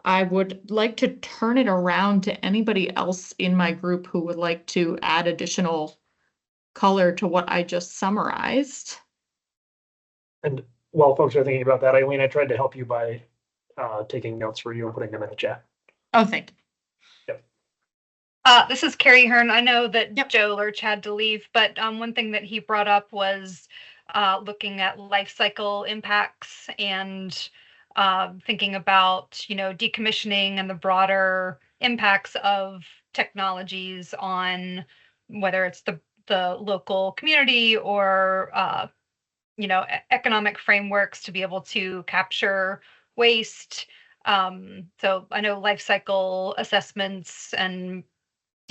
I would like to turn it around to anybody else in my group who would like to add additional color to what I just summarized. And while folks are thinking about that, Eileen, I tried to help you by taking notes for you and putting them in the chat. Oh, thank you. This is Carrie Hearn. I know that Joe Lurch had to leave, but one thing that he brought up was looking at life cycle impacts and thinking about, decommissioning and the broader impacts of technologies on whether it's the local community or economic frameworks to be able to capture waste. So I know life cycle assessments and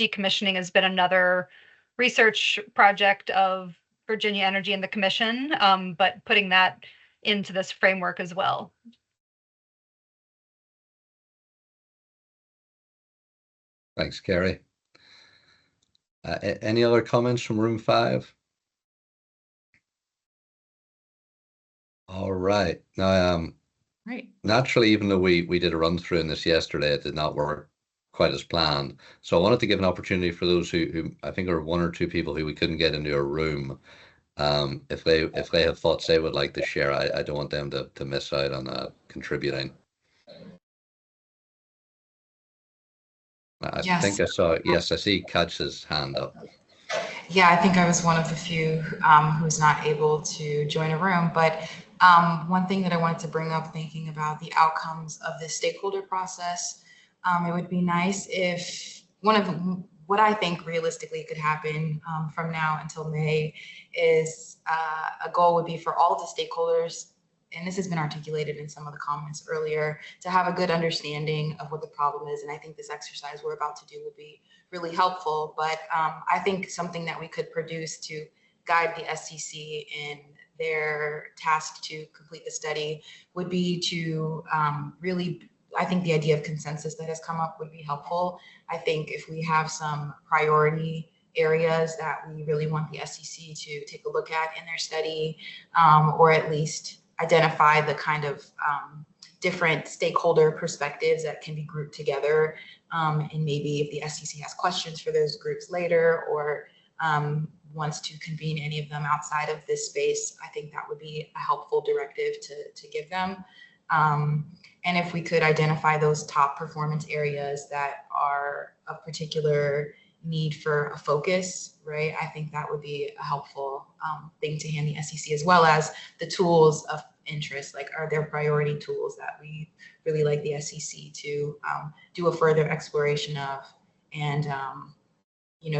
decommissioning has been another research project of Virginia Energy and the Commission, but putting that into this framework as well. Thanks, Carrie. Any other comments from room 5? All right. Now, right. Naturally, even though we did a run through in this yesterday, it did not work quite as planned. So I wanted to give an opportunity for those who I think are 1 or 2 people who we couldn't get into a room. If they have thoughts they would like to share, I don't want them to miss out on contributing. I think I saw, yes, I see Katja's hand up. Yeah, I think I was one of the few who was not able to join a room. But one thing that I wanted to bring up, thinking about the outcomes of this stakeholder process, it would be nice if what I think realistically could happen from now until May is a goal would be for all of the stakeholders, and this has been articulated in some of the comments earlier, to have a good understanding of what the problem is. And I think this exercise we're about to do would be really helpful. But I think something that we could produce to guide the SCC in their task to complete the study would be to really, I think the idea of consensus that has come up would be helpful. I think if we have some priority areas that we really want the SCC to take a look at in their study, or at least identify the kind of different stakeholder perspectives that can be grouped together. And maybe if the SCC has questions for those groups later, or wants to convene any of them outside of this space, I think that would be a helpful directive to give them. And if we could identify those top performance areas that are of particular need for a focus, right? I think that would be a helpful thing to hand the SCC, as well as the tools of interest. Like, are there priority tools that we really like the SCC to do a further exploration of, and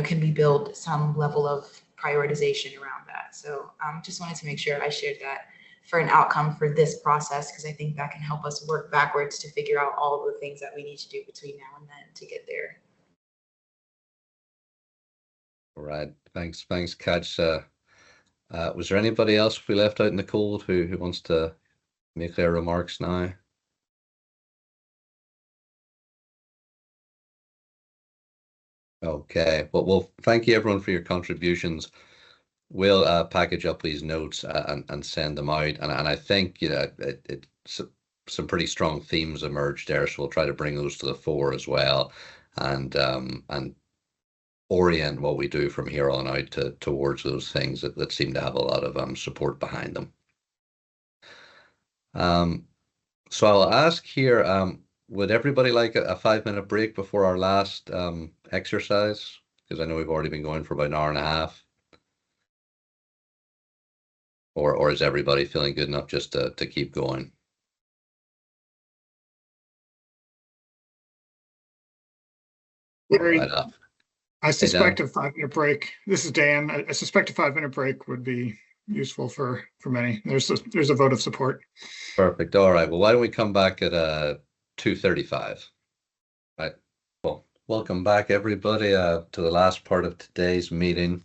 can we build some level of prioritization around that? So just wanted to make sure I shared that for an outcome for this process, because I think that can help us work backwards to figure out all of the things that we need to do between now and then to get there. All right. Thanks, Catch. Was there anybody else we left out in the cold who wants to make their remarks now? Okay. Well, thank you everyone for your contributions. We'll package up these notes and send them out. And I think some pretty strong themes emerged there, so we'll try to bring those to the fore as well, and orient what we do from here on out towards those things that seem to have a lot of support behind them. So I'll ask here, would everybody like a 5-minute break before our last exercise? Because I know we've already been going for about an hour and a half. Or is everybody feeling good enough just to keep going? Right up. I suspect a 5-minute break. This is Dan. I suspect a 5-minute break would be useful for many. There's a vote of support. Perfect. All right. Well, why don't we come back at 2:35? Right. Well, welcome back everybody to the last part of today's meeting,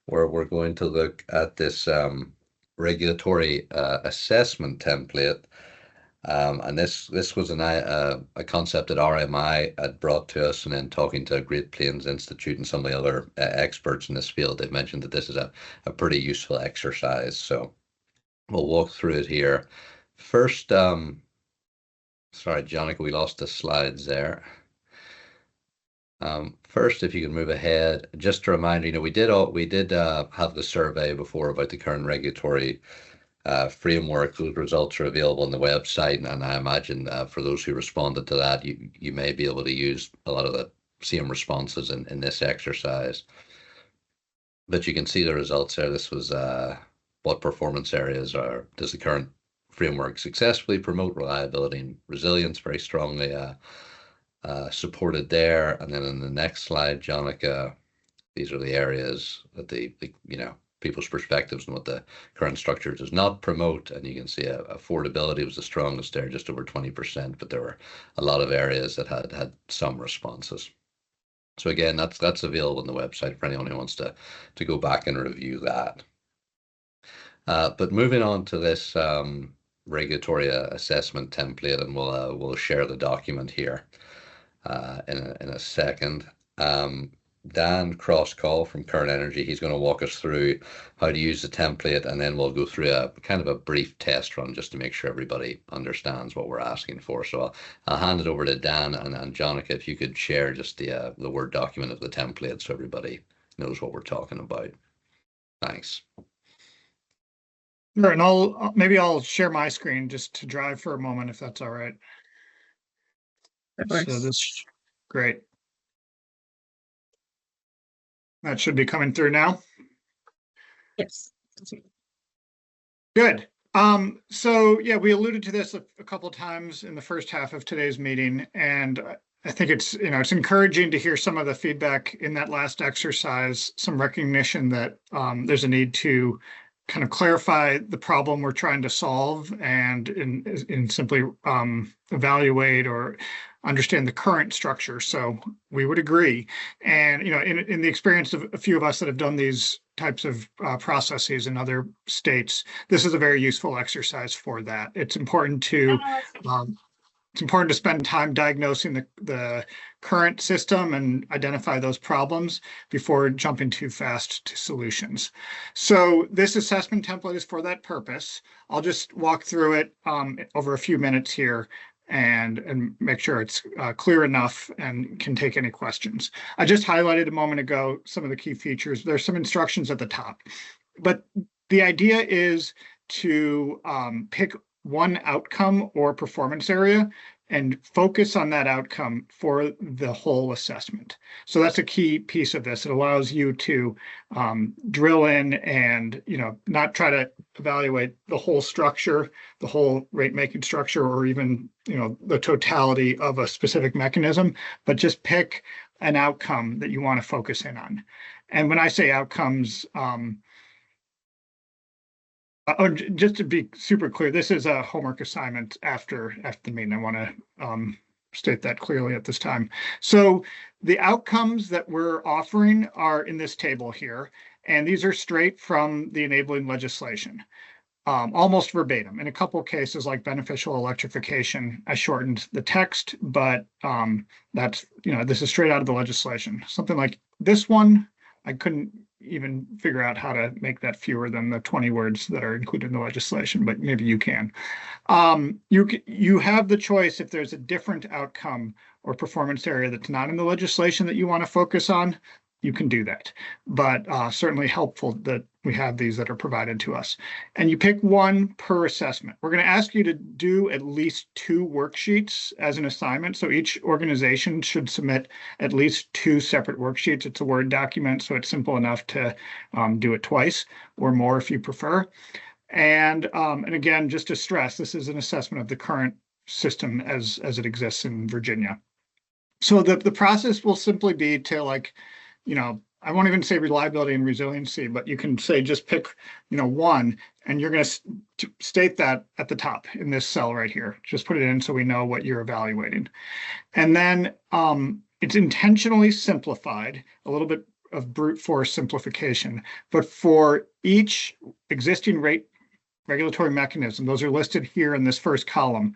where we're going to look at this regulatory assessment template. And this was a concept that RMI had brought to us, and then talking to Great Plains Institute and some of the other experts in this field, they've mentioned that this is a pretty useful exercise. So we'll walk through it here. First, sorry, Jonica, we lost the slides there. First, if you can move ahead, just a reminder, we did have the survey before about the current regulatory framework. Those results are available on the website, and I imagine for those who responded to that, you may be able to use a lot of the same responses in this exercise. But you can see the results there. This was what performance areas does the current framework successfully promote reliability and resilience? Very strongly supported there. And then in the next slide, Jonica, these are the areas that the people's perspectives and what the current structure does not promote. And you can see affordability was the strongest there, just over 20%, but there were a lot of areas that had some responses. So again, that's available on the website for anyone who wants to go back and review that. But moving on to this regulatory assessment template, and we'll share the document here in a second. Dan Crosscall from Current Energy, he's going to walk us through how to use the template, and then we'll go through a kind of a brief test run just to make sure everybody understands what we're asking for. So I'll hand it over to Dan, and Jonica, if you could share just the Word document of the template so everybody knows what we're talking about. Thanks. Sure, and maybe I'll share my screen just to drive for a moment, if that's all right. So this, great. That should be coming through now. Yes. Good. So yeah, we alluded to this a couple times in the first half of today's meeting, and I think it's encouraging to hear some of the feedback in that last exercise, some recognition that there's a need to kind of clarify the problem we're trying to solve, and in simply evaluate or understand the current structure. So we would agree. And in the experience of a few of us that have done these types of processes in other states, this is a very useful exercise for that. It's important to spend time diagnosing the current system and identify those problems before jumping too fast to solutions. So this assessment template is for that purpose. I'll just walk through it over a few minutes here and make sure it's clear enough and can take any questions. I just highlighted a moment ago some of the key features. There's some instructions at the top, but the idea is to pick one outcome or performance area and focus on that outcome for the whole assessment. So that's a key piece of this. It allows you to drill in and not try to evaluate the whole structure, the whole rate making structure, or even the totality of a specific mechanism, but just pick an outcome that you want to focus in on. And when I say outcomes, just to be super clear, this is a homework assignment after the meeting. I want to state that clearly at this time. So the outcomes that we're offering are in this table here, and these are straight from the enabling legislation. Almost verbatim. In a couple of cases like beneficial electrification, I shortened the text, but that's, this is straight out of the legislation. Something like this one, I couldn't even figure out how to make that fewer than the 20 words that are included in the legislation, but maybe you can. You have the choice if there's a different outcome or performance area that's not in the legislation that you want to focus on, you can do that. But certainly helpful that we have these that are provided to us. And you pick one per assessment. We're going to ask you to do at least 2 worksheets as an assignment. So each organization should submit at least 2 separate worksheets. It's a Word document, so it's simple enough to do it twice or more if you prefer. And again, just to stress, this is an assessment of the current system as it exists in Virginia. So the process will simply be to I won't even say reliability and resiliency, but you can say just pick, one, and you're going to state that at the top in this cell right here. Just put it in so we know what you're evaluating. And then it's intentionally simplified, a little bit of brute force simplification, but for each existing regulatory mechanism, those are listed here in this first column,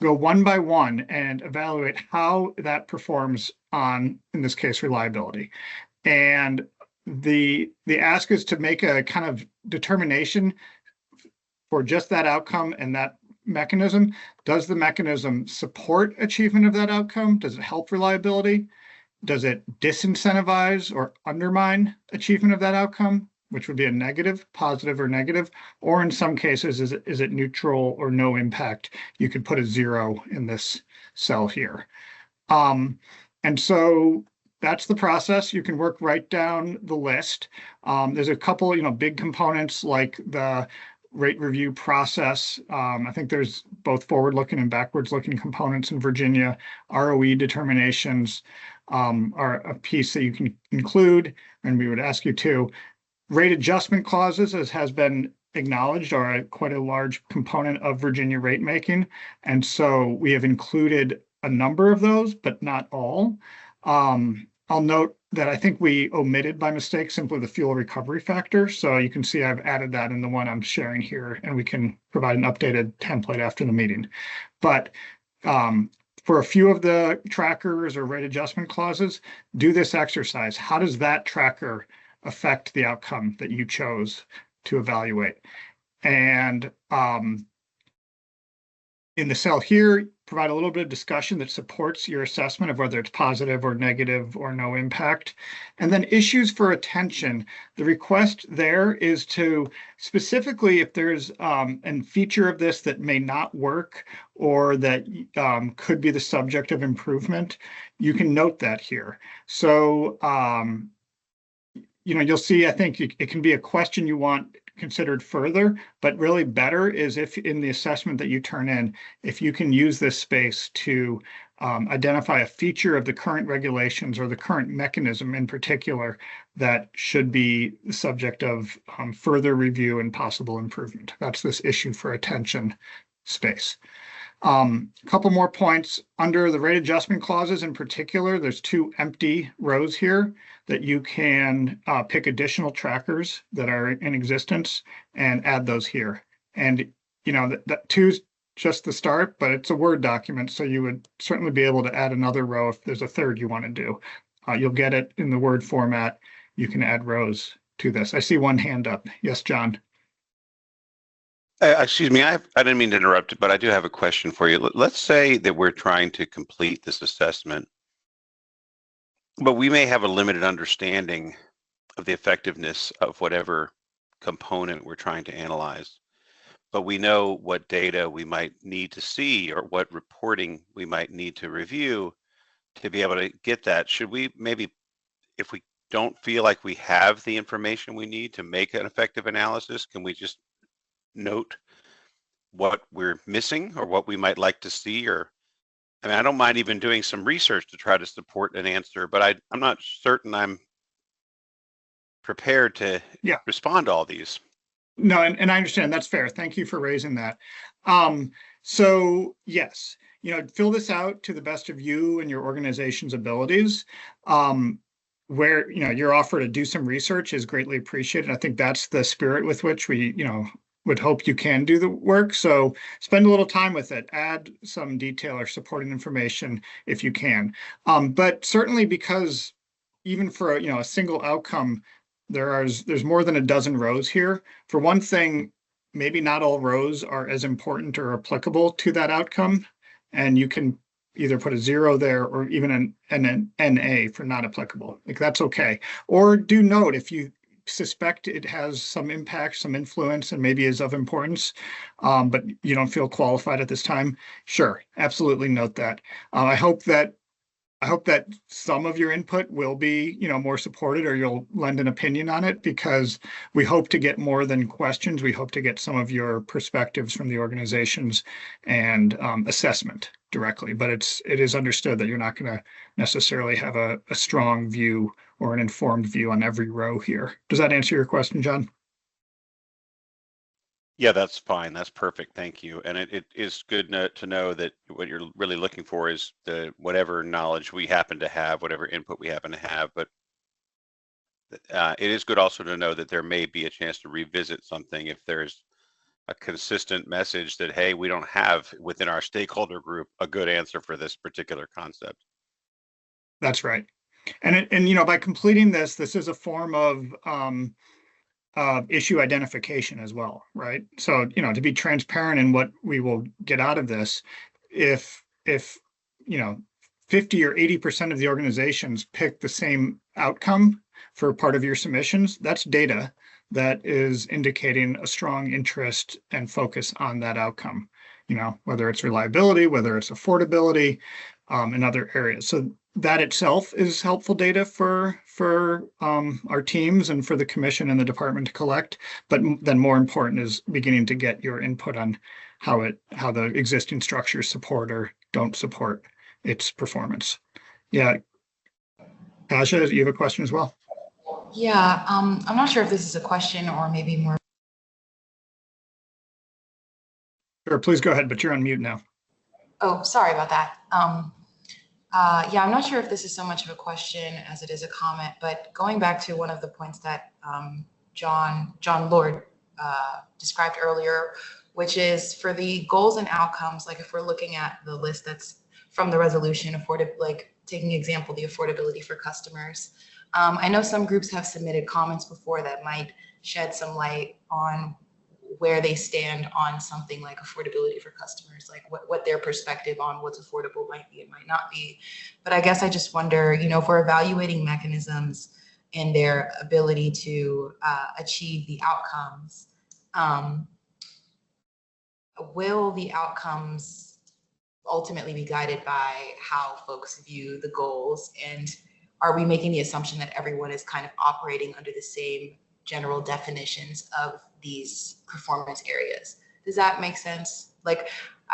go one by one and evaluate how that performs on, in this case, reliability. And the ask is to make a kind of determination for just that outcome and that mechanism. Does the mechanism support achievement of that outcome? Does it help reliability? Does it disincentivize or undermine achievement of that outcome, which would be a negative, positive or negative? Or in some cases, is it neutral or no impact? You could put a 0 in this cell here. And so that's the process. You can work right down the list. There's a couple, big components like the rate review process. I think there's both forward-looking and backwards-looking components in Virginia. ROE determinations are a piece that you can include, and we would ask you to. Rate adjustment clauses, as has been acknowledged, are quite a large component of Virginia rate making. And so we have included a number of those, but not all. I'll note that I think we omitted by mistake simply the fuel recovery factor. So you can see I've added that in the one I'm sharing here, and we can provide an updated template after the meeting. But for a few of the trackers or rate adjustment clauses, do this exercise. How does that tracker affect the outcome that you chose to evaluate? And in the cell here, provide a little bit of discussion that supports your assessment of whether it's positive or negative or no impact. And then issues for attention. The request there is to specifically, if there's a feature of this that may not work or that could be the subject of improvement, you can note that here. So, you'll see, I think it can be a question you want considered further, but really better is if in the assessment that you turn in, if you can use this space to identify a feature of the current regulations or the current mechanism in particular that should be the subject of further review and possible improvement. That's this issue for attention space. A couple more points. Under the rate adjustment clauses in particular, there's 2 empty rows here that you can pick additional trackers that are in existence and add those here. And, that 2's just the start, but it's a Word document, so you would certainly be able to add another row if there's a third you want to do. You'll get it in the Word format. You can add rows to this. I see one hand up. Yes, John. Excuse me, I didn't mean to interrupt, but I do have a question for you. Let's say that we're trying to complete this assessment, but we may have a limited understanding of the effectiveness of whatever component we're trying to analyze, but we know what data we might need to see or what reporting we might need to review to be able to get that. Should we maybe, if we don't feel like we have the information we need to make an effective analysis, can we just note what we're missing or what we might like to see? Or I don't mind even doing some research to try to support an answer, but I'm not certain I'm prepared to respond to all these. No, and I understand. That's fair. Thank you for raising that. So yes, fill this out to the best of you and your organization's abilities. Where, your offer to do some research is greatly appreciated. I think that's the spirit with which we, would hope you can do the work. So spend a little time with it, add some detail or supporting information if you can. But certainly, because even for a single outcome, there's more than a dozen rows here. For one thing, maybe not all rows are as important or applicable to that outcome. And you can either put a 0 there or even an NA for not applicable. Like, that's okay. Or do note if you suspect it has some impact, some influence, and maybe is of importance, but you don't feel qualified at this time. Sure, absolutely note that. I hope that some of your input will be, more supported, or you'll lend an opinion on it, because we hope to get more than questions. We hope to get some of your perspectives from the organizations and assessment directly. But it is understood that you're not going to necessarily have a strong view or an informed view on every row here. Does that answer your question, John? Yeah, that's fine. That's perfect. Thank you. And it is good to know that what you're really looking for is whatever knowledge we happen to have, whatever input we happen to have. But it is good also to know that there may be a chance to revisit something if there's a consistent message that, hey, we don't have within our stakeholder group a good answer for this particular concept. That's right. And by completing this is a form of issue identification as well, right? So, to be transparent in what we will get out of this, if 50 or 80% of the organizations pick the same outcome for part of your submissions, that's data that is indicating a strong interest and focus on that outcome, whether it's reliability, whether it's affordability, in other areas. So that itself is helpful data for our teams and for the commission and the department to collect. But then more important is beginning to get your input on how the existing structures support or don't support its performance. Yeah. Kasia, you have a question as well? Yeah, I'm not sure if this is a question or maybe more. Sure, please go ahead, but you're on mute now. Oh, sorry about that. Yeah, I'm not sure if this is so much of a question as it is a comment, but going back to one of the points that John Lord described earlier, which is for the goals and outcomes, like if we're looking at the list that's from the resolution, like taking example, the affordability for customers. I know some groups have submitted comments before that might shed some light on where they stand on something like affordability for customers, like what their perspective on what's affordable might be and might not be. But I guess I just wonder, if we're evaluating mechanisms and their ability to achieve the outcomes, will the outcomes ultimately be guided by how folks view the goals? And are we making the assumption that everyone is kind of operating under the same general definitions of these performance areas? Does that make sense? Like,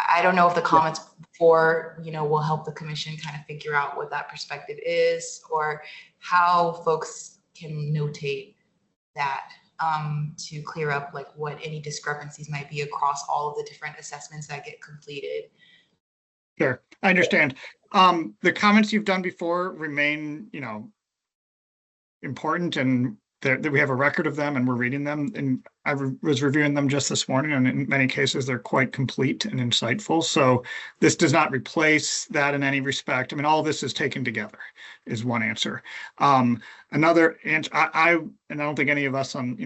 I don't know if the comments before, will help the commission kind of figure out what that perspective is, or how folks can notate that to clear up like what any discrepancies might be across all of the different assessments that get completed. Sure, I understand. The comments you've done before remain, important, and that we have a record of them and we're reading them. And I was reviewing them just this morning, and in many cases, they're quite complete and insightful. So this does not replace that in any respect. I mean, all of this is taken together is one answer. Another answer, I don't think any of us on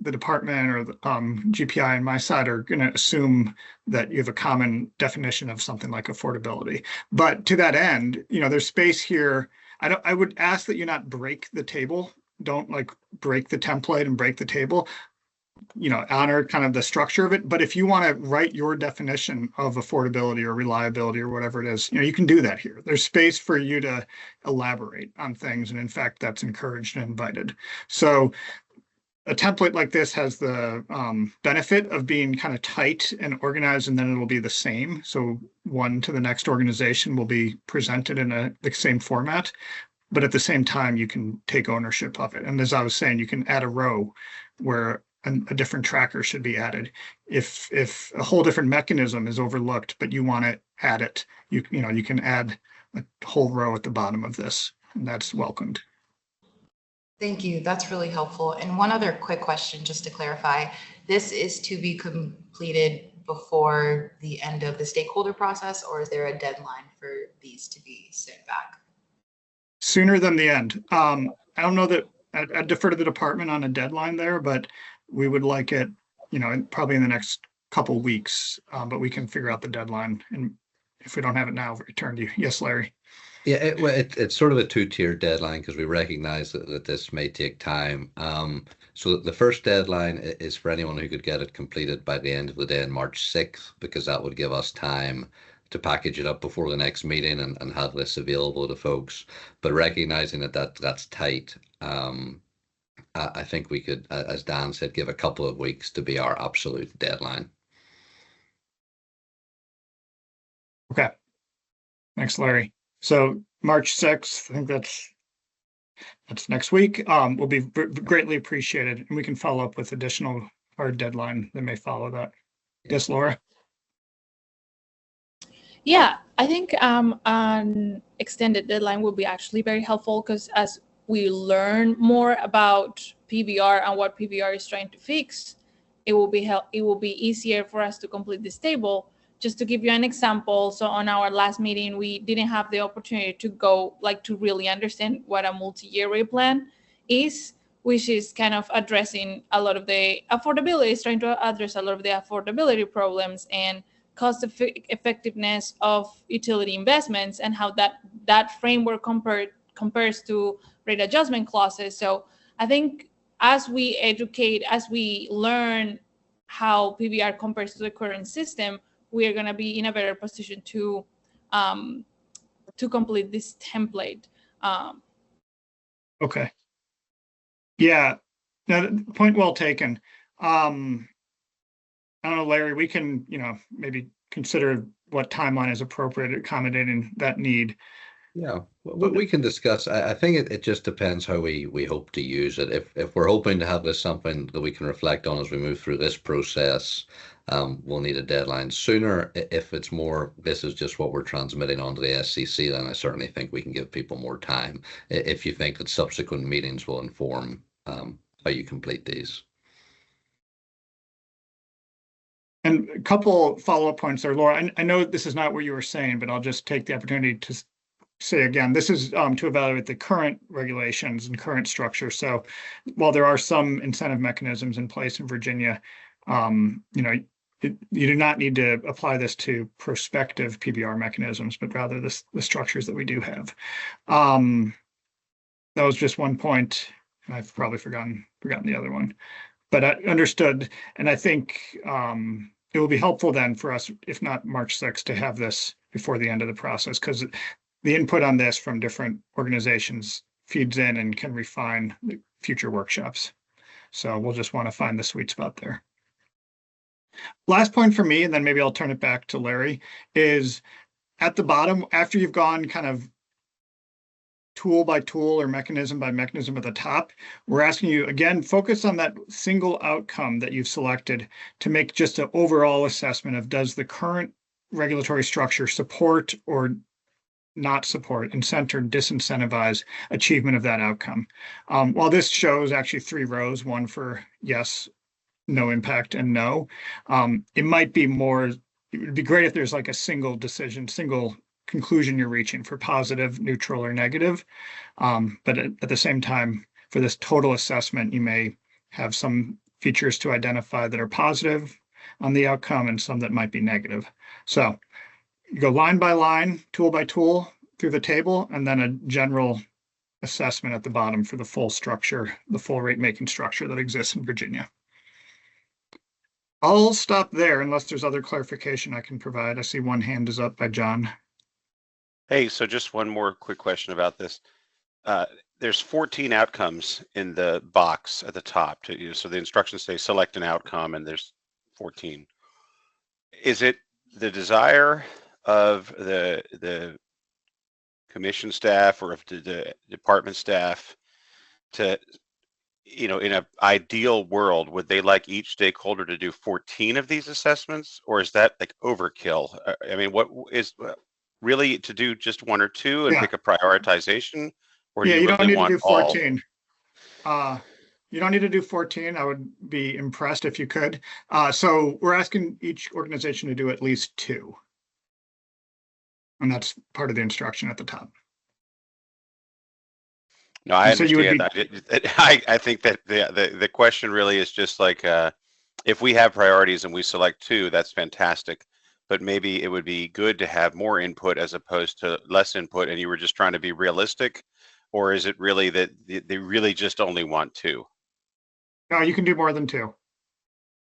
the department or the GPI on my side are going to assume that you have a common definition of something like affordability. But to that end, there's space here. I would ask that you not break the table. Don't like break the template and break the table, honor kind of the structure of it. But if you want to write your definition of affordability or reliability or whatever it is, you can do that here. There's space for you to elaborate on things. And in fact, that's encouraged and invited. So a template like this has the benefit of being kind of tight and organized, and then it'll be the same. So one to the next organization will be presented in the same format. But at the same time, you can take ownership of it. And as I was saying, you can add a row where a different tracker should be added. If a whole different mechanism is overlooked, but you want to add it, you can add a whole row at the bottom of this, and that's welcomed. Thank you. That's really helpful. And one other quick question, just to clarify, this is to be completed before the end of the stakeholder process, or is there a deadline for these to be sent back? Sooner than the end. I don't know that I'd defer to the department on a deadline there, but we would like it, probably in the next couple weeks, but we can figure out the deadline. And if we don't have it now, we'll return to you. Yes, Larry. Yeah, it's sort of a two-tier deadline because we recognize that this may take time. So the first deadline is for anyone who could get it completed by the end of the day on March 6th, because that would give us time to package it up before the next meeting and have this available to folks. But recognizing that's tight, I think we could, as Dan said, give a couple of weeks to be our absolute deadline. Okay. Thanks, Larry. So March 6th, I think that's next week, will be greatly appreciated. And we can follow up with additional hard deadline that may follow that. Yes, Laura? Yeah, I think an extended deadline will be actually very helpful, because as we learn more about PBR and what PBR is trying to fix, it will be easier for us to complete this table. Just to give you an example, so on our last meeting, we didn't have the opportunity to go to really understand what a multi-year rate plan is, which is kind of addressing a lot of the affordability, is trying to address a lot of the affordability problems and cost effectiveness of utility investments, and how that framework compares to rate adjustment clauses. So I think as we educate, as we learn how PBR compares to the current system, we are going to be in a better position to complete this template. Okay. Yeah, no, point well taken. I don't know, Larry, we can, maybe consider what timeline is appropriate accommodating that need. Yeah, we can discuss. I think it just depends how we hope to use it. If we're hoping to have this something that we can reflect on as we move through this process, we'll need a deadline sooner. If it's more, this is just what we're transmitting onto the SCC, then I certainly think we can give people more time. If you think that subsequent meetings will inform how you complete these. And a couple follow-up points there, Laura. I know this is not what you were saying, but I'll just take the opportunity to say again, this is to evaluate the current regulations and current structure. So while there are some incentive mechanisms in place in Virginia, you do not need to apply this to prospective PBR mechanisms, but rather the structures that we do have. That was just one point. I've probably forgotten the other one, but I understood. And I think it will be helpful then for us, if not March 6th, to have this before the end of the process, because the input on this from different organizations feeds in and can refine the future workshops. So we'll just want to find the sweet spot there. Last point for me, and then maybe I'll turn it back to Larry, is at the bottom, after you've gone kind of tool by tool or mechanism by mechanism at the top, we're asking you, again, focus on that single outcome that you've selected to make just an overall assessment of, does the current regulatory structure support or not support, incent or disincentivize achievement of that outcome. While this shows actually 3 rows, one for yes, no impact, and no, it might be more, it would be great if there's like a single decision, single conclusion you're reaching for positive, neutral, or negative. But at the same time, for this total assessment, you may have some features to identify that are positive on the outcome and some that might be negative. So you go line by line, tool by tool through the table, and then a general assessment at the bottom for the full structure, the full rate making structure that exists in Virginia. I'll stop there unless there's other clarification I can provide. I see one hand is up by John. Hey, so just one more quick question about this. There's 14 outcomes in the box at the top. So the instructions say select an outcome, and there's 14. Is it the desire of the commission staff or of the department staff to in an ideal world, would they like each stakeholder to do 14 of these assessments, or is that like overkill? I mean, what is really to do just one or two and Yeah. pick a prioritization, or do Yeah, you you don't really need to want do all? 14. You don't need to do 14. I would be impressed if you could. So we're asking each organization to do at least 2. And that's part of the instruction at the top. No, I And so you would understand that. I think that the question really is just like, if we have priorities and we select 2, that's fantastic. But maybe it would be good to have more input as opposed to less input, and you were just trying to be realistic, or is it really that they really just only want 2? No, you can do more than 2.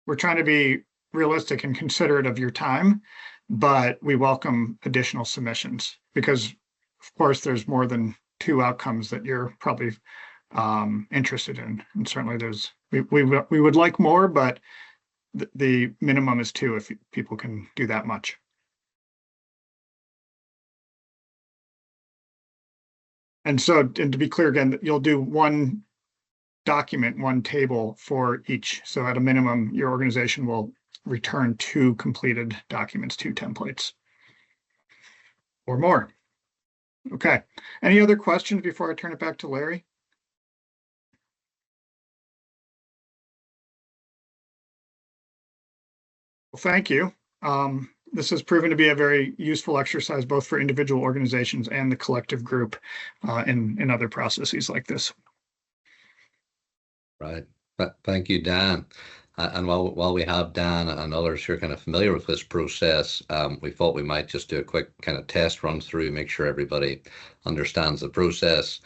We're trying to be realistic and considerate of your time, but we welcome additional submissions because, of course, there's more than 2 outcomes that you're probably interested in. And certainly we would like more, but the minimum is 2 if people can do that much. And to be clear again, you'll do 1 document, 1 table for each. So at a minimum, your organization will return 2 completed documents, 2 templates or more. Okay. Any other questions before I turn it back to Larry? Well, thank you. This has proven to be a very useful exercise, both for individual organizations and the collective group in other processes like this. Right. Thank you, Dan. And while we have Dan and others who are kind of familiar with this process, we thought we might just do a quick kind of test run through, make sure everybody understands the process.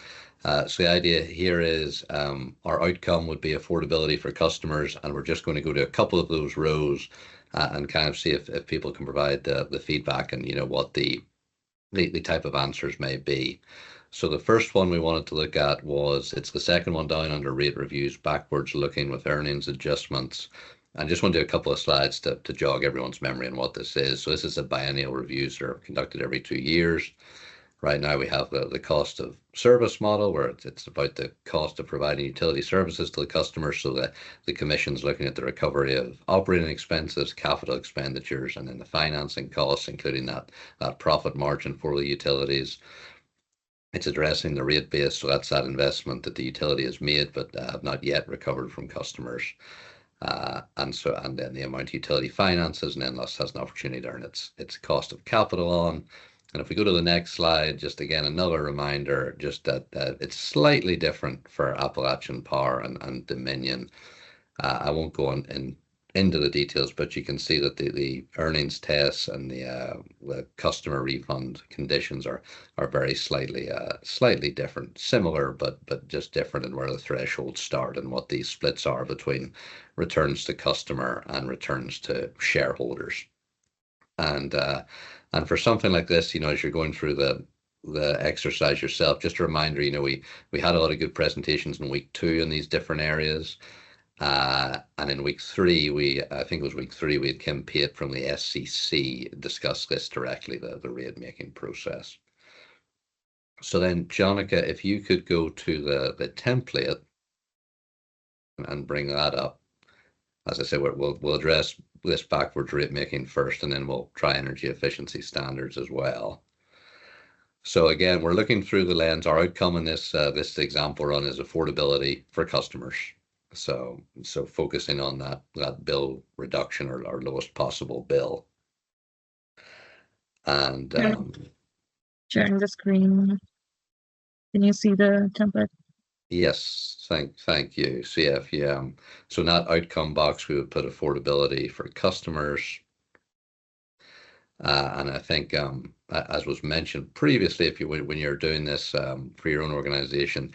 So the idea here is our outcome would be affordability for customers, and we're just going to go to a couple of those rows and kind of see if people can provide the feedback and what the type of answers may be. So the first one we wanted to look at it's the second one down under rate reviews, backwards looking with earnings adjustments. I just want to do a couple of slides to jog everyone's memory on what this is. So this is a biennial reviews that are conducted every 2 years. Right now we have the cost of service model where it's about the cost of providing utility services to the customer. So the commission's looking at the recovery of operating expenses, capital expenditures, and then the financing costs, including that profit margin for the utilities. It's addressing the rate base, so that's that investment that the utility has made but have not yet recovered from customers. And then the amount utility finances, and then thus has an opportunity to earn its cost of capital on. And if we go to the next slide, just again another reminder, just that it's slightly different for Appalachian Power and Dominion. I won't go into the details, but you can see that the earnings tests and the customer refund conditions are very slightly different, similar, but just different in where the thresholds start and what these splits are between returns to customer and returns to shareholders. And for something like this, as you're going through the exercise yourself, just a reminder, we had a lot of good presentations in week 2 in these different areas. And in week 3, I think it was week 3, we had Kim Pate from the SCC discuss this directly, the rate making process. So then, Jonica, if you could go to the template and bring that up. As I said, we'll address this backwards rate making first, and then we'll try energy efficiency standards as well. So again, we're looking through the lens. Our outcome in this example run is affordability for customers. So focusing on that bill reduction or lowest possible bill. And sharing the screen. Can you see the template? Yes, thank you. So yeah, so in that outcome box, we would put affordability for customers. And I think, as was mentioned previously, when you're doing this for your own organization,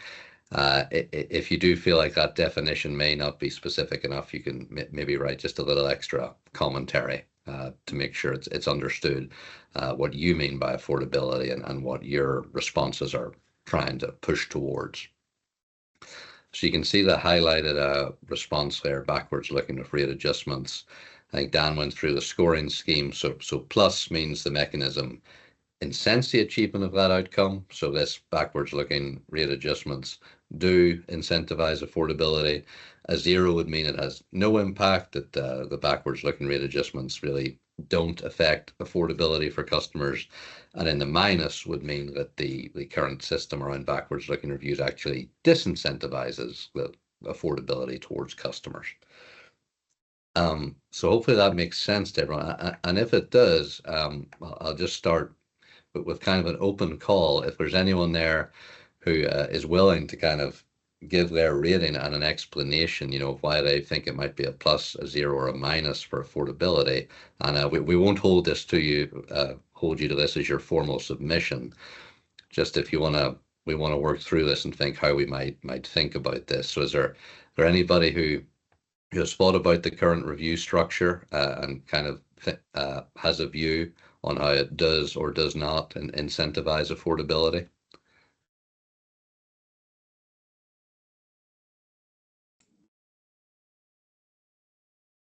if you do feel like that definition may not be specific enough, you can maybe write just a little extra commentary to make sure it's understood what you mean by affordability and what your responses are trying to push towards. So you can see the highlighted response there, backwards looking with rate adjustments. I think Dan went through the scoring scheme. So plus means the mechanism incents the achievement of that outcome. So this backwards looking rate adjustments do incentivize affordability. A 0 would mean it has no impact, that the backwards looking rate adjustments really don't affect affordability for customers. And then the minus would mean that the current system around backwards looking reviews actually disincentivizes the affordability towards customers. So hopefully that makes sense to everyone. And if it does, I'll just start with kind of an open call. If there's anyone there who is willing to kind of give their rating and an explanation, of why they think it might be a plus, a 0, or a minus for affordability. And we won't hold you to this as your formal submission. Just if we want to work through this and think how we might think about this. So is there anybody who has thought about the current review structure and kind of has a view on how it does or does not incentivize affordability?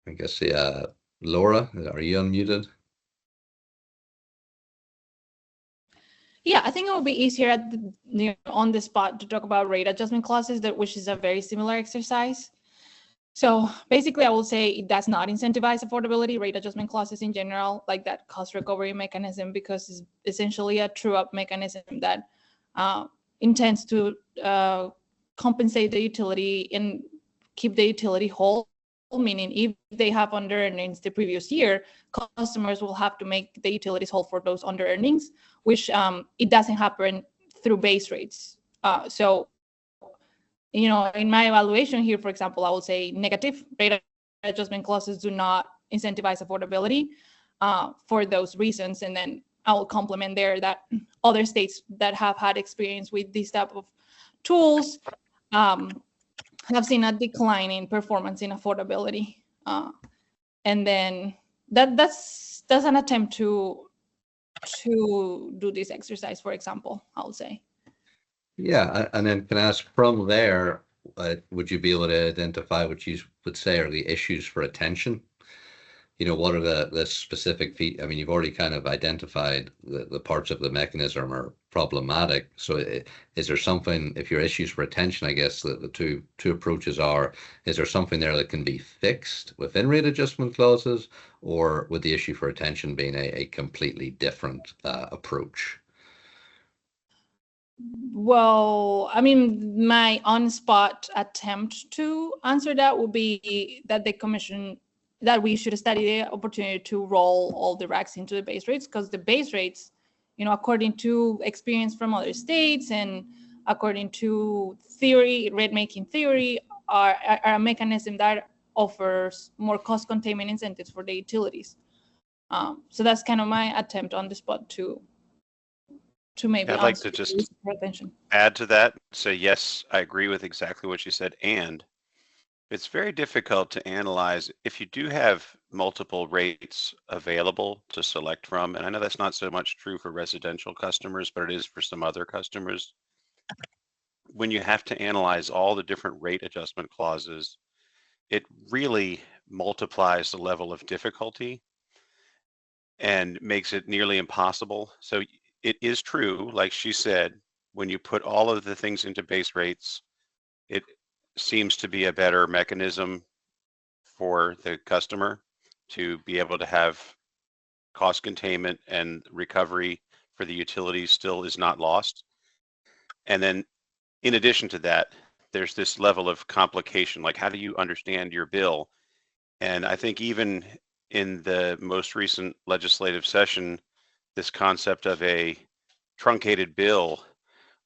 I guess, Laura, are you unmuted? Yeah, I think it would be easier on the spot to talk about rate adjustment clauses, which is a very similar exercise. So basically, I will say it does not incentivize affordability, rate adjustment clauses in general, like that cost recovery mechanism, because it's essentially a true-up mechanism that intends to compensate the utility and keep the utility whole, meaning if they have under earnings the previous year, customers will have to make the utilities whole for those under earnings, which it doesn't happen through base rates. So in my evaluation here, for example, I will say negative rate adjustment clauses do not incentivize affordability for those reasons. And then I will complement there that other states that have had experience with this type of tools have seen a decline in performance in affordability. And then that's an attempt to do this exercise, for example, I would say. Yeah, and then can I ask from there, would you be able to identify what you would say are the issues for attention? What are the specific I mean, you've already kind of identified the parts of the mechanism are problematic. So is there something, if your issues for attention, I guess the two approaches are, is there something there that can be fixed within rate adjustment clauses, or would the issue for attention being a completely different approach? Well, I mean, my on-spot attempt to answer that would be that that we should study the opportunity to roll all the racks into the base rates, because the base rates, according to experience from other states and according to theory, rate-making theory, are a mechanism that offers more cost containment incentives for the utilities. So that's kind of my attempt on the spot to maybe I'd like to just add to that, say, yes, I agree with exactly what you said. And it's very difficult to analyze if you do have multiple rates available to select from. And I know that's not so much true for residential customers, but it is for some other customers. When you have to analyze all the different rate adjustment clauses, it really multiplies the level of difficulty and makes it nearly impossible. So it is true, like she said, when you put all of the things into base rates, it seems to be a better mechanism for the customer to be able to have cost containment, and recovery for the utilities still is not lost. And then in addition to that, there's this level of complication, like how do you understand your bill? And I think even in the most recent legislative session, this concept of a truncated bill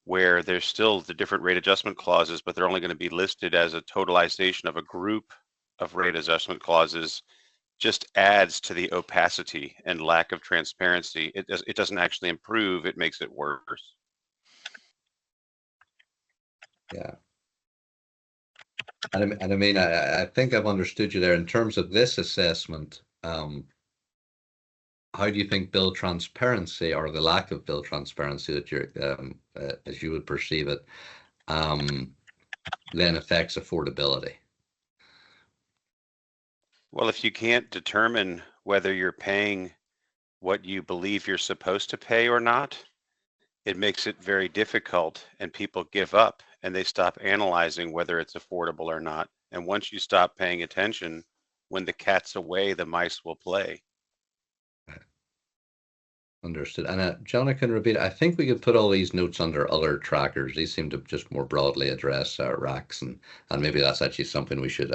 where there's still the different rate adjustment clauses, but they're only going to be listed as a totalization of a group of rate adjustment clauses, just adds to the opacity and lack of transparency. It doesn't actually improve, it makes it worse. Yeah. And I mean, I think I've understood you there in terms of this assessment. How do you think bill transparency, or the lack of bill transparency that you're, as you would perceive it, then affects affordability? Well, if you can't determine whether you're paying what you believe you're supposed to pay or not, it makes it very difficult and people give up and they stop analyzing whether it's affordable or not. And once you stop paying attention, when the cat's away, the mice will play. Understood. And Jonathan, repeat, I think we could put all these notes under other trackers. These seem to just more broadly address racks, and maybe that's actually something we should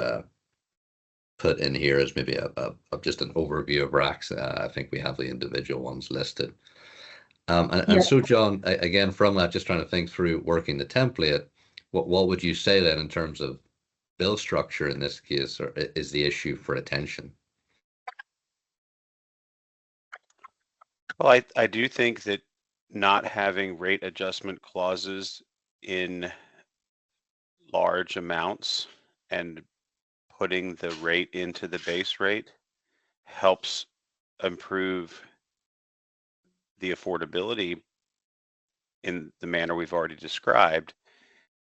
put in here as maybe a just an overview of racks. I think we have the individual ones listed. And so, John, again, from that, just trying to think through working the template, what would you say then in terms of bill structure in this case, or is the issue for attention? Well, I do think that not having rate adjustment clauses in large amounts and putting the rate into the base rate helps improve the affordability in the manner we've already described.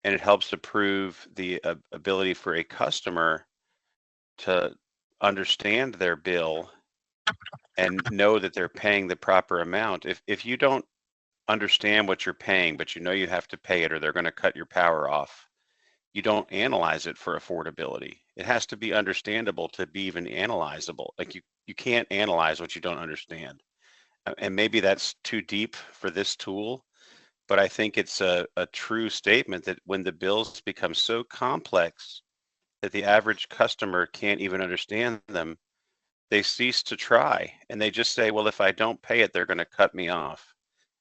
And it helps improve the ability for a customer to understand their bill and know that they're paying the proper amount. If you don't understand what you're paying, but you know you have to pay it or they're going to cut your power off, you don't analyze it for affordability. It has to be understandable to be even analyzable. Like you can't analyze what you don't understand. And maybe that's too deep for this tool, but I think it's a true statement that when the bills become so complex that the average customer can't even understand them, they cease to try and they just say, well, if I don't pay it, they're going to cut me off.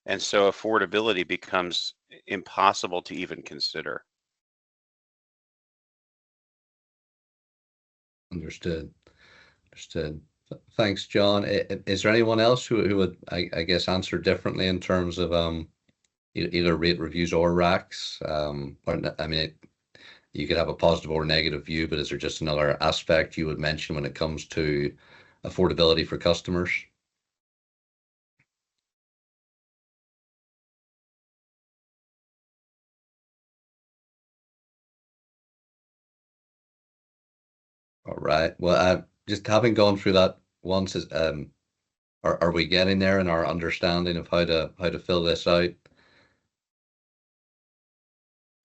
And so affordability becomes impossible to even consider. Understood. Thanks, John. Is there anyone else who would, I guess, answer differently in terms of either rate reviews or racks? Or, I mean, you could have a positive or negative view, but is there just another aspect you would mention when it comes to affordability for customers? All right. Well, just having gone through that once, are we getting there in our understanding of how to fill this out?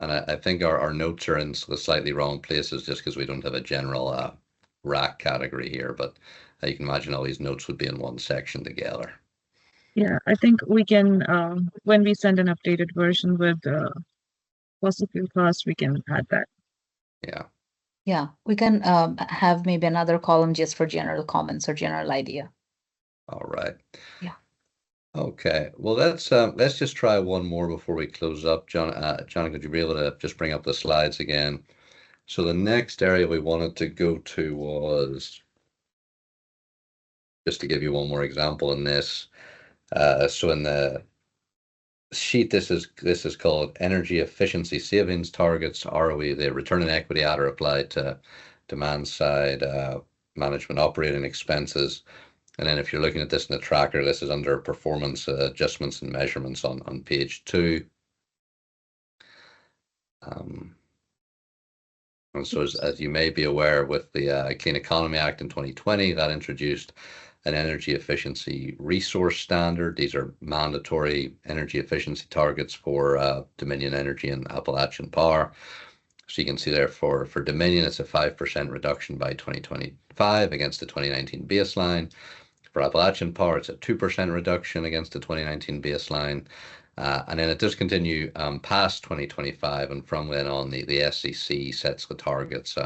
And I think our notes are in the slightly wrong places just because we don't have a general rack category here, but you can imagine all these notes would be in one section together. Yeah, I think we can, when we send an updated version with fossil fuel costs, we can add that. Yeah. Yeah, we can have maybe another column just for general comments or general idea. All right. Yeah. Okay. Well, let's just try one more before we close up. John, could you be able to just bring up the slides again? So the next area we wanted to go to was, just to give you one more example in this. So in the sheet, this is called energy efficiency savings targets, ROE, the return on equity adder applied to demand side management operating expenses. And then if you're looking at this in the tracker, this is under performance adjustments and measurements on page 2. And so as you may be aware, with the Clean Economy Act in 2020, that introduced an energy efficiency resource standard. These are mandatory energy efficiency targets for Dominion Energy and Appalachian Power. So you can see there for Dominion, it's a 5% reduction by 2025 against the 2019 baseline. For Appalachian Power, it's a 2% reduction against the 2019 baseline. And then it does continue past 2025, and from then on, the SEC sets the targets,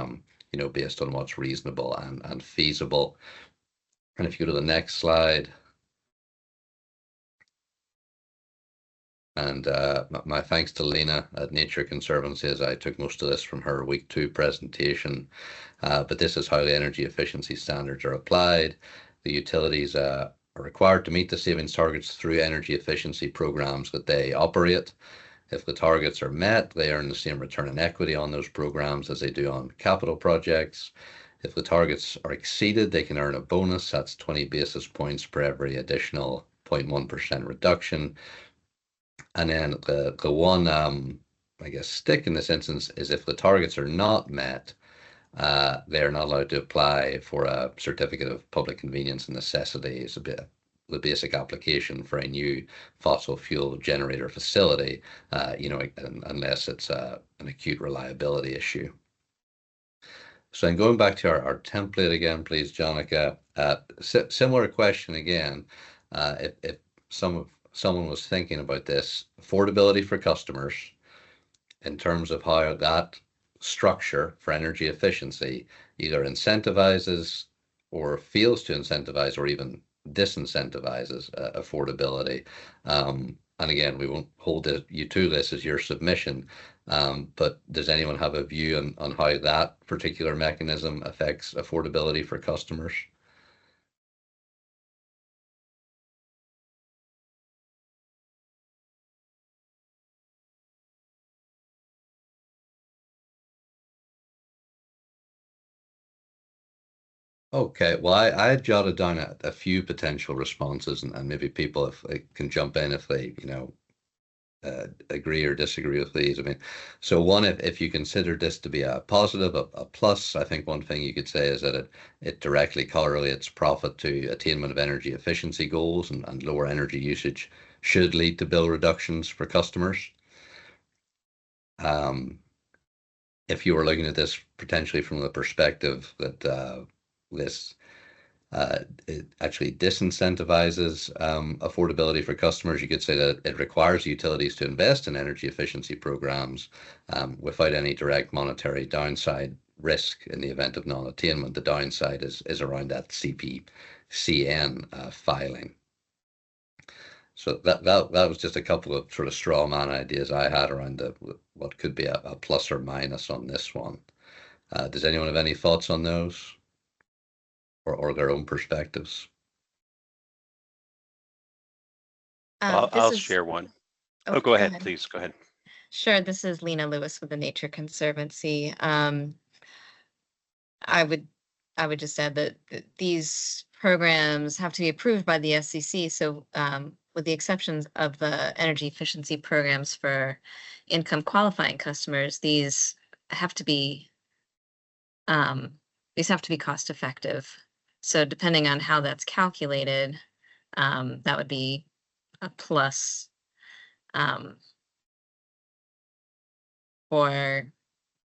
based on what's reasonable and feasible. And if you go to the next slide, and my thanks to Lena at Nature Conservancy, as I took most of this from her week 2 presentation. But this is how the energy efficiency standards are applied. The utilities are required to meet the savings targets through energy efficiency programs that they operate. If the targets are met, they earn the same return on equity on those programs as they do on capital projects. If the targets are exceeded, they can earn a bonus. That's 20 basis points per every additional 0.1% reduction. And then the one, I guess, stick in this instance is if the targets are not met, they are not allowed to apply for a certificate of public convenience and necessity. It's a bit the basic application for a new fossil fuel generator facility, unless it's an acute reliability issue. So I'm going back to our template again, please, Jonica. Similar question again. If someone was thinking about this, affordability for customers in terms of how that structure for energy efficiency either incentivizes or fails to incentivize or even disincentivizes affordability. And again, we won't hold you to this as your submission, but does anyone have a view on how that particular mechanism affects affordability for customers? Okay, well, I jotted down a few potential responses, and maybe people if they can jump in if they, agree or disagree with these. I mean, so one, if you consider this to be a positive, a plus, I think one thing you could say is that it directly correlates profit to attainment of energy efficiency goals, and lower energy usage should lead to bill reductions for customers. If you were looking at this potentially from the perspective that this it actually disincentivizes affordability for customers, you could say that it requires utilities to invest in energy efficiency programs without any direct monetary downside risk in the event of non-attainment. The downside is around that CPCN filing. So that was just a couple of sort of straw man ideas I had around what could be a plus or minus on this one. Does anyone have any thoughts on those? Or their own perspectives? I'll share one. Oh, go ahead, please. Go ahead. Sure. This is Lena Lewis with the Nature Conservancy. I would just add that these programs have to be approved by the SCC. So with the exceptions of the energy efficiency programs for income qualifying customers, these have to be cost effective. So depending on how that's calculated, that would be a plus for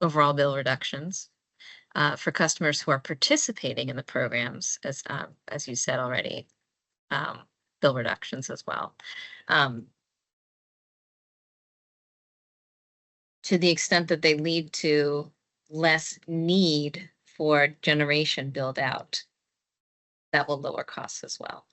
overall bill reductions for customers who are participating in the programs, as you said already, bill reductions as well. To the extent that they lead to less need for generation build out, that will lower costs as well.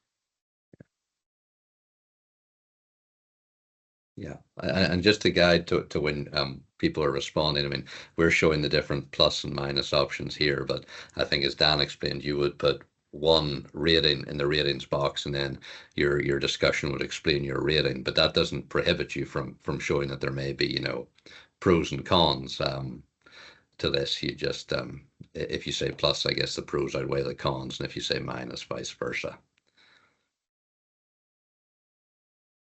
Yeah, and just to guide to when people are responding, I mean, we're showing the different plus and minus options here, but I think as Dan explained, you would put one rating in the ratings box, and then your discussion would explain your rating, but that doesn't prohibit you from showing that there may be, pros and cons to this. You just, if you say plus, I guess the pros outweigh the cons, and if you say minus, vice versa.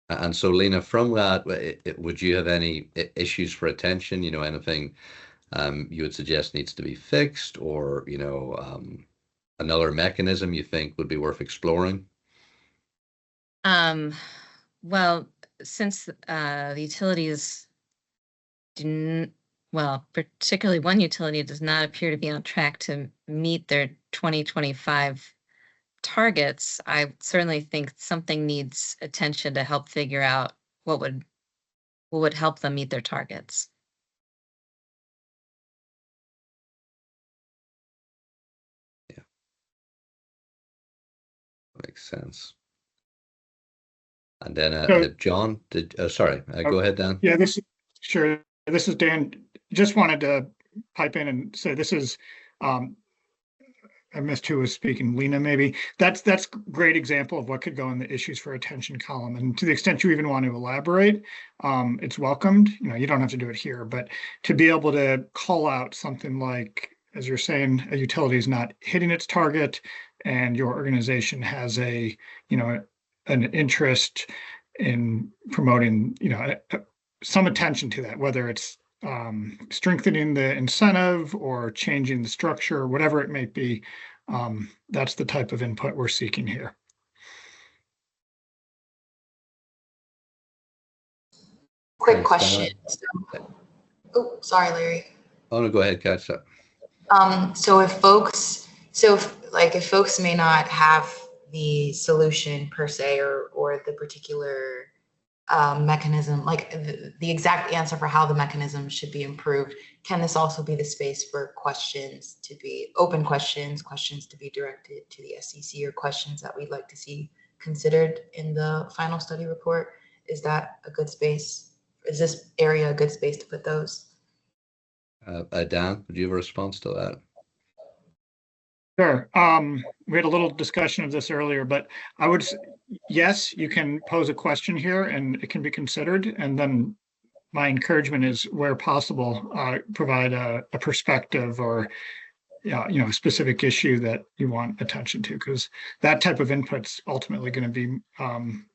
And so, Lena, from that, would you have any issues for attention? Anything you would suggest needs to be fixed, or another mechanism you think would be worth exploring? Well, since the utilities particularly one utility does not appear to be on track to meet their 2025 targets, I certainly think something needs attention to help figure out what would help them meet their targets. Yeah, makes sense. And then John, go ahead, Dan. Yeah, this is Dan. Just wanted to pipe in and say this is I missed who was speaking, Lena, maybe. That's great example of what could go in the issues for attention column. And to the extent you even want to elaborate, it's welcomed. You don't have to do it here, but to be able to call out something like, as you're saying, a utility is not hitting its target and your organization has an interest in promoting, some attention to that, whether it's strengthening the incentive or changing the structure, whatever it may be. That's the type of input we're seeking here. Quick Thanks, question. Dana. Oh, sorry, Larry. Oh, no, go ahead, catch that. So if folks may not have the solution per se, or the particular mechanism, like the exact answer for how the mechanism should be improved, can this also be the space for questions to be open questions to be directed to the SEC, or questions that we'd like to see considered in the final study report? Is that a good space? Is this area a good space to put those? Dan, would you have a response to that? Sure. We had a little discussion of this earlier, but yes, you can pose a question here and it can be considered. And then my encouragement is, where possible, provide a perspective or a specific issue that you want attention to, because that type of input's ultimately going to be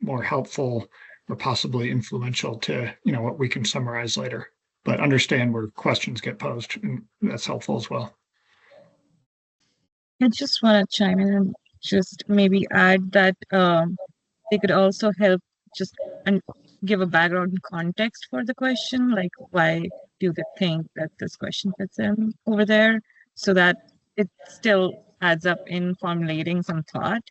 more helpful or possibly influential to what we can summarize later. But understand where questions get posed, and that's helpful as well. I just want to chime in and just maybe add that they could also help just and give a background context for the question, like why do they think that this question fits in over there, so that it still adds up in formulating some thought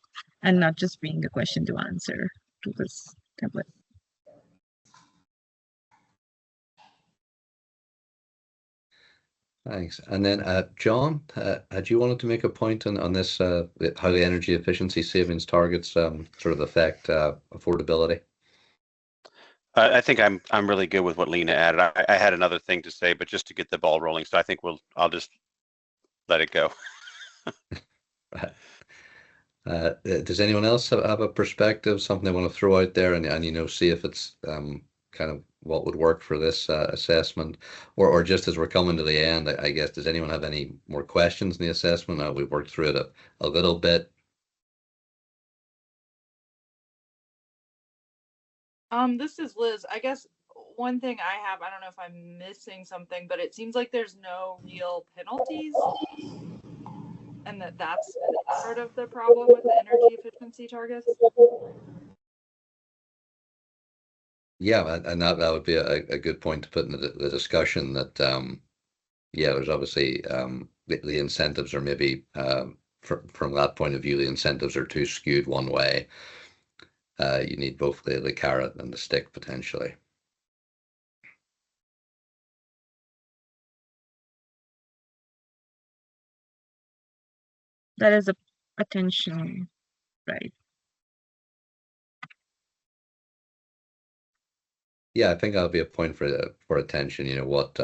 and not just being a question to answer to this template. Thanks. And then, John, had you wanted to make a point on this, how the energy efficiency savings targets sort of affect affordability? I think I'm really good with what Lena added. I had another thing to say, but just to get the ball rolling, so I think I'll just let it go. Does anyone else have a perspective, something they want to throw out there, and see if it's kind of what would work for this assessment, or just as we're coming to the end, I guess, does anyone have any more questions in the assessment? We've worked through it a little bit. This is Liz. I guess one thing I have, I don't know if I'm missing something, but it seems like there's no real penalties, and that's part of the problem with the energy efficiency targets. Yeah, and that would be a good point to put in the discussion, that there's obviously the incentives are maybe from that point of view, the incentives are too skewed one way. You need both the carrot and the stick potentially. That is a attention, right? Yeah, I think that'll be a point for attention. What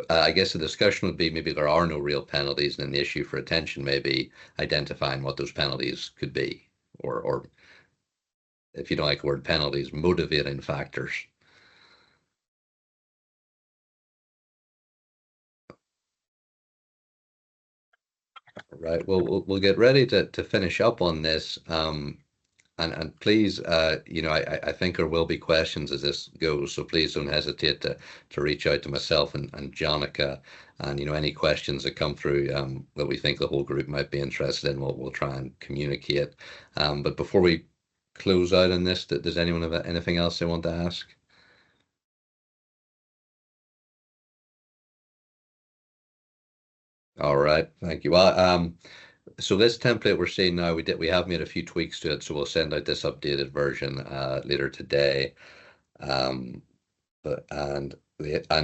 I guess the discussion would be, maybe there are no real penalties, and then the issue for attention may be identifying what those penalties could be, or if you don't like the word penalties, motivating factors. Right. Well, we'll get ready to finish up on this. And please, I think there will be questions as this goes, so please don't hesitate to reach out to myself and Jonica, and any questions that come through that we think the whole group might be interested in, we'll try and communicate. But before we close out on this, does anyone have anything else they want to ask? All right, thank you. Well, so this template we're seeing now, we have made a few tweaks to it, so we'll send out this updated version later today. And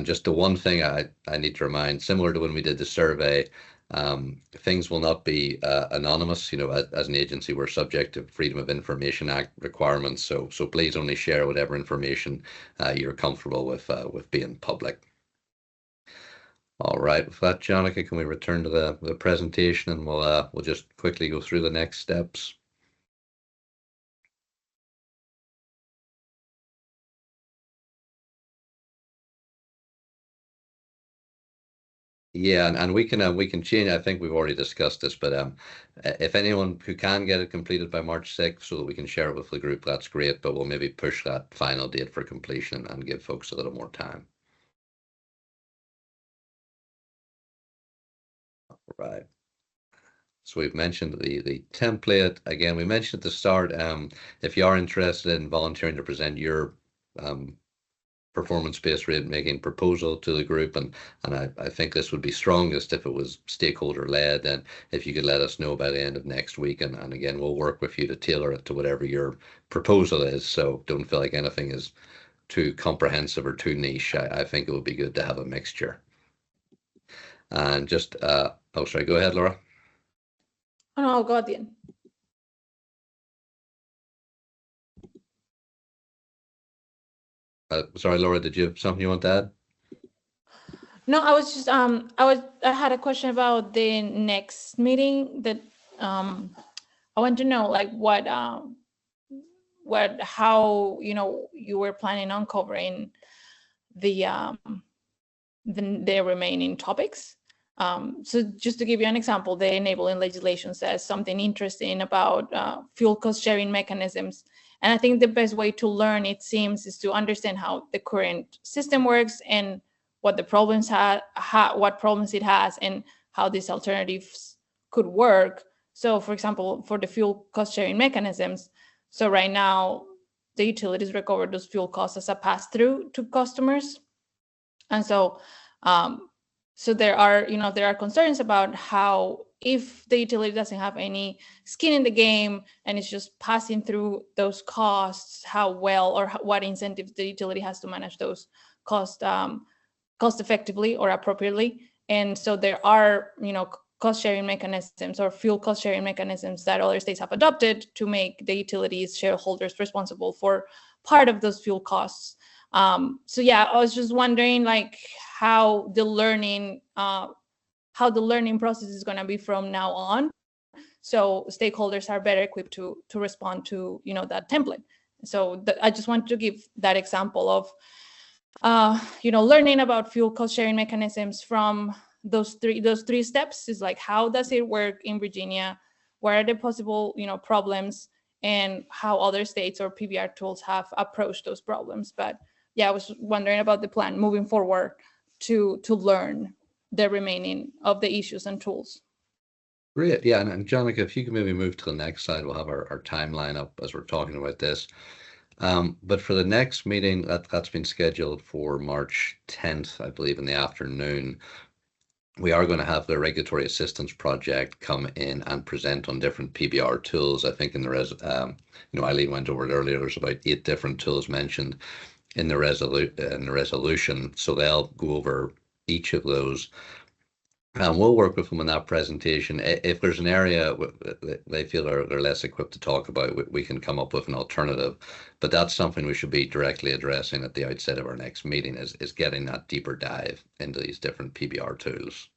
just the one thing I need to remind, similar to when we did the survey, things will not be anonymous. As an agency, we're subject to Freedom of Information Act requirements, so please only share whatever information you're comfortable with being public. All right, with that, Jonica, can we return to the presentation, and we'll just quickly go through the next steps. Yeah, and we can change. I think we've already discussed this, but if anyone who can get it completed by March 6th, so that we can share it with the group, that's great. But we'll maybe push that final date for completion and give folks a little more time. Right. So we've mentioned the template. Again, we mentioned at the start, if you are interested in volunteering to present your performance-based rate making proposal to the group, and I think this would be strongest if it was stakeholder led. And if you could let us know by the end of next week, and again, we'll work with you to tailor it to whatever your proposal is. So don't feel like anything is too comprehensive or too niche. I think it would be good to have a mixture. And just oh, sorry, go ahead, Laura. Oh, no, go at the end. Sorry, Laura, did you have something you want to add? No, I was just I had a question about the next meeting that I want to know like how you were planning on covering the remaining topics. So just to give you an example, the enabling legislation says something interesting about fuel cost sharing mechanisms. And I think the best way to learn, it seems, is to understand how the current system works and what the problems what problems it has, and how these alternatives could work. So, for example, for the fuel cost sharing mechanisms, so right now the utilities recover those fuel costs as a pass-through to customers, and so there are concerns about how, if the utility doesn't have any skin in the game and it's just passing through those costs, how well or what incentives the utility has to manage those cost effectively or appropriately. And so there are cost sharing mechanisms or fuel cost sharing mechanisms that other states have adopted to make the utilities shareholders responsible for part of those fuel costs. So yeah, I was just wondering like how the learning process is going to be from now on, so stakeholders are better equipped to respond to that template. So I just want to give that example of learning about fuel cost sharing mechanisms from those three steps. Is like, how does it work in Virginia, what are the possible problems, and how other states or PBR tools have approached those problems. But yeah, I was wondering about the plan moving forward to learn the remaining of the issues and tools. Great. Yeah. And Jonica, if you can maybe move to the next slide, we'll have our timeline up as we're talking about this. But for the next meeting, that's been scheduled for March 10th, I believe, in the afternoon. We are going to have the regulatory assistance project come in and present on different PBR tools. I think in the Eileen went over it earlier. There's about 8 different tools mentioned in the resolution. So they'll go over each of those. And we'll work with them in that presentation. If there's an area they feel they're less equipped to talk about, we can come up with an alternative. But that's something we should be directly addressing at the outset of our next meeting, is getting that deeper dive into these different PBR tools.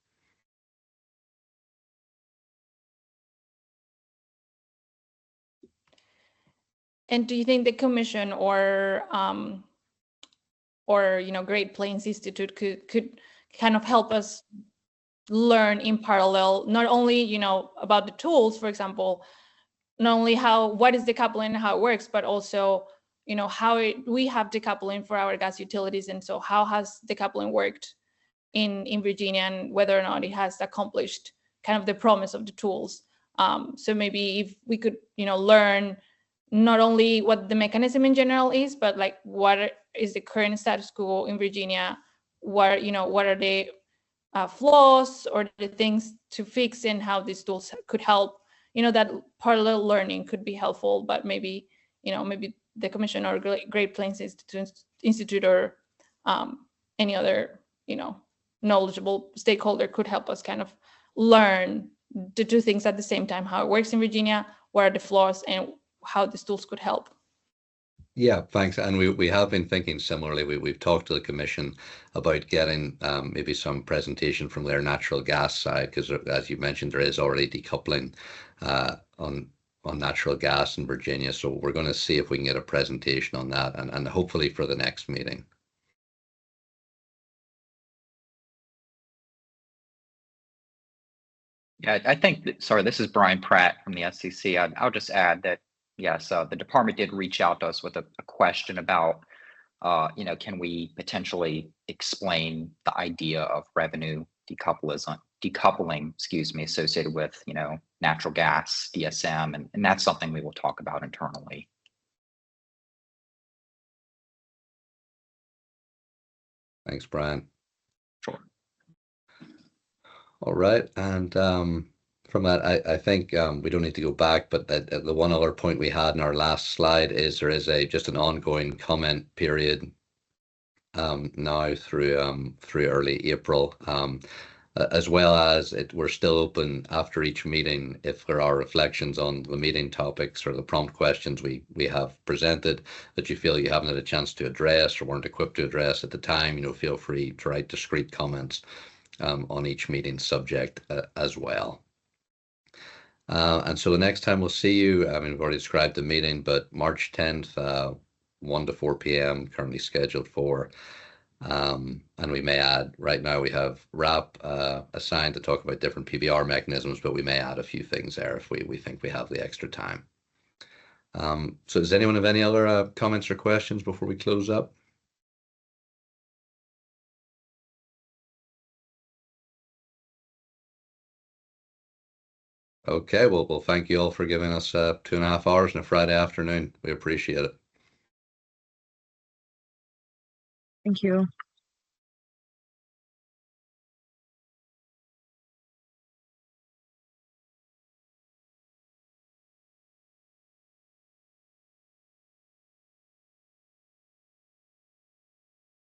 And do you think the Commission or Great Plains Institute could kind of help us learn in parallel, not only about the tools, for example, not only what is decoupling and how it works, but also how we have decoupling for our gas utilities, and so how has decoupling worked in Virginia, and whether or not it has accomplished kind of the promise of the tools. So maybe if we could learn not only what the mechanism in general is, but like what is the current status quo in Virginia, what are the flaws or the things to fix, and how these tools could help. That parallel learning could be helpful, but maybe the Commission or Great Plains Institute or any other knowledgeable stakeholder could help us kind of learn the two things at the same time: how it works in Virginia, what are the flaws, and how these tools could help. Yeah, thanks. And we have been thinking similarly. We've talked to the Commission about getting maybe some presentation from their natural gas side, because as you mentioned, there is already decoupling on natural gas in Virginia. So we're going to see if we can get a presentation on that, and hopefully for the next meeting. Yeah, I think sorry, this is Brian Pratt from the SCC. I'll just add that, yes, the department did reach out to us with a question about, can we potentially explain the idea of revenue decoupling, associated with, natural gas, DSM, and that's something we will talk about internally. Thanks, Brian. Sure. All right, and from that, I think we don't need to go back, but the one other point we had in our last slide is there is just an ongoing comment period now through early April, as well as we're still open after each meeting if there are reflections on the meeting topics or the prompt questions we have presented that you feel you haven't had a chance to address or weren't equipped to address at the time. Feel free to write discrete comments on each meeting subject as well. And so the next time we'll see you, I mean, we've already described the meeting, but March 10th, 1 to 4 p.m. currently scheduled for. And we may add, right now we have RAP assigned to talk about different PBR mechanisms, but we may add a few things there if we think we have the extra time. So does anyone have any other comments or questions before we close up? Okay, well, thank you all for giving us 2.5 hours on a Friday afternoon. We appreciate it. Thank you.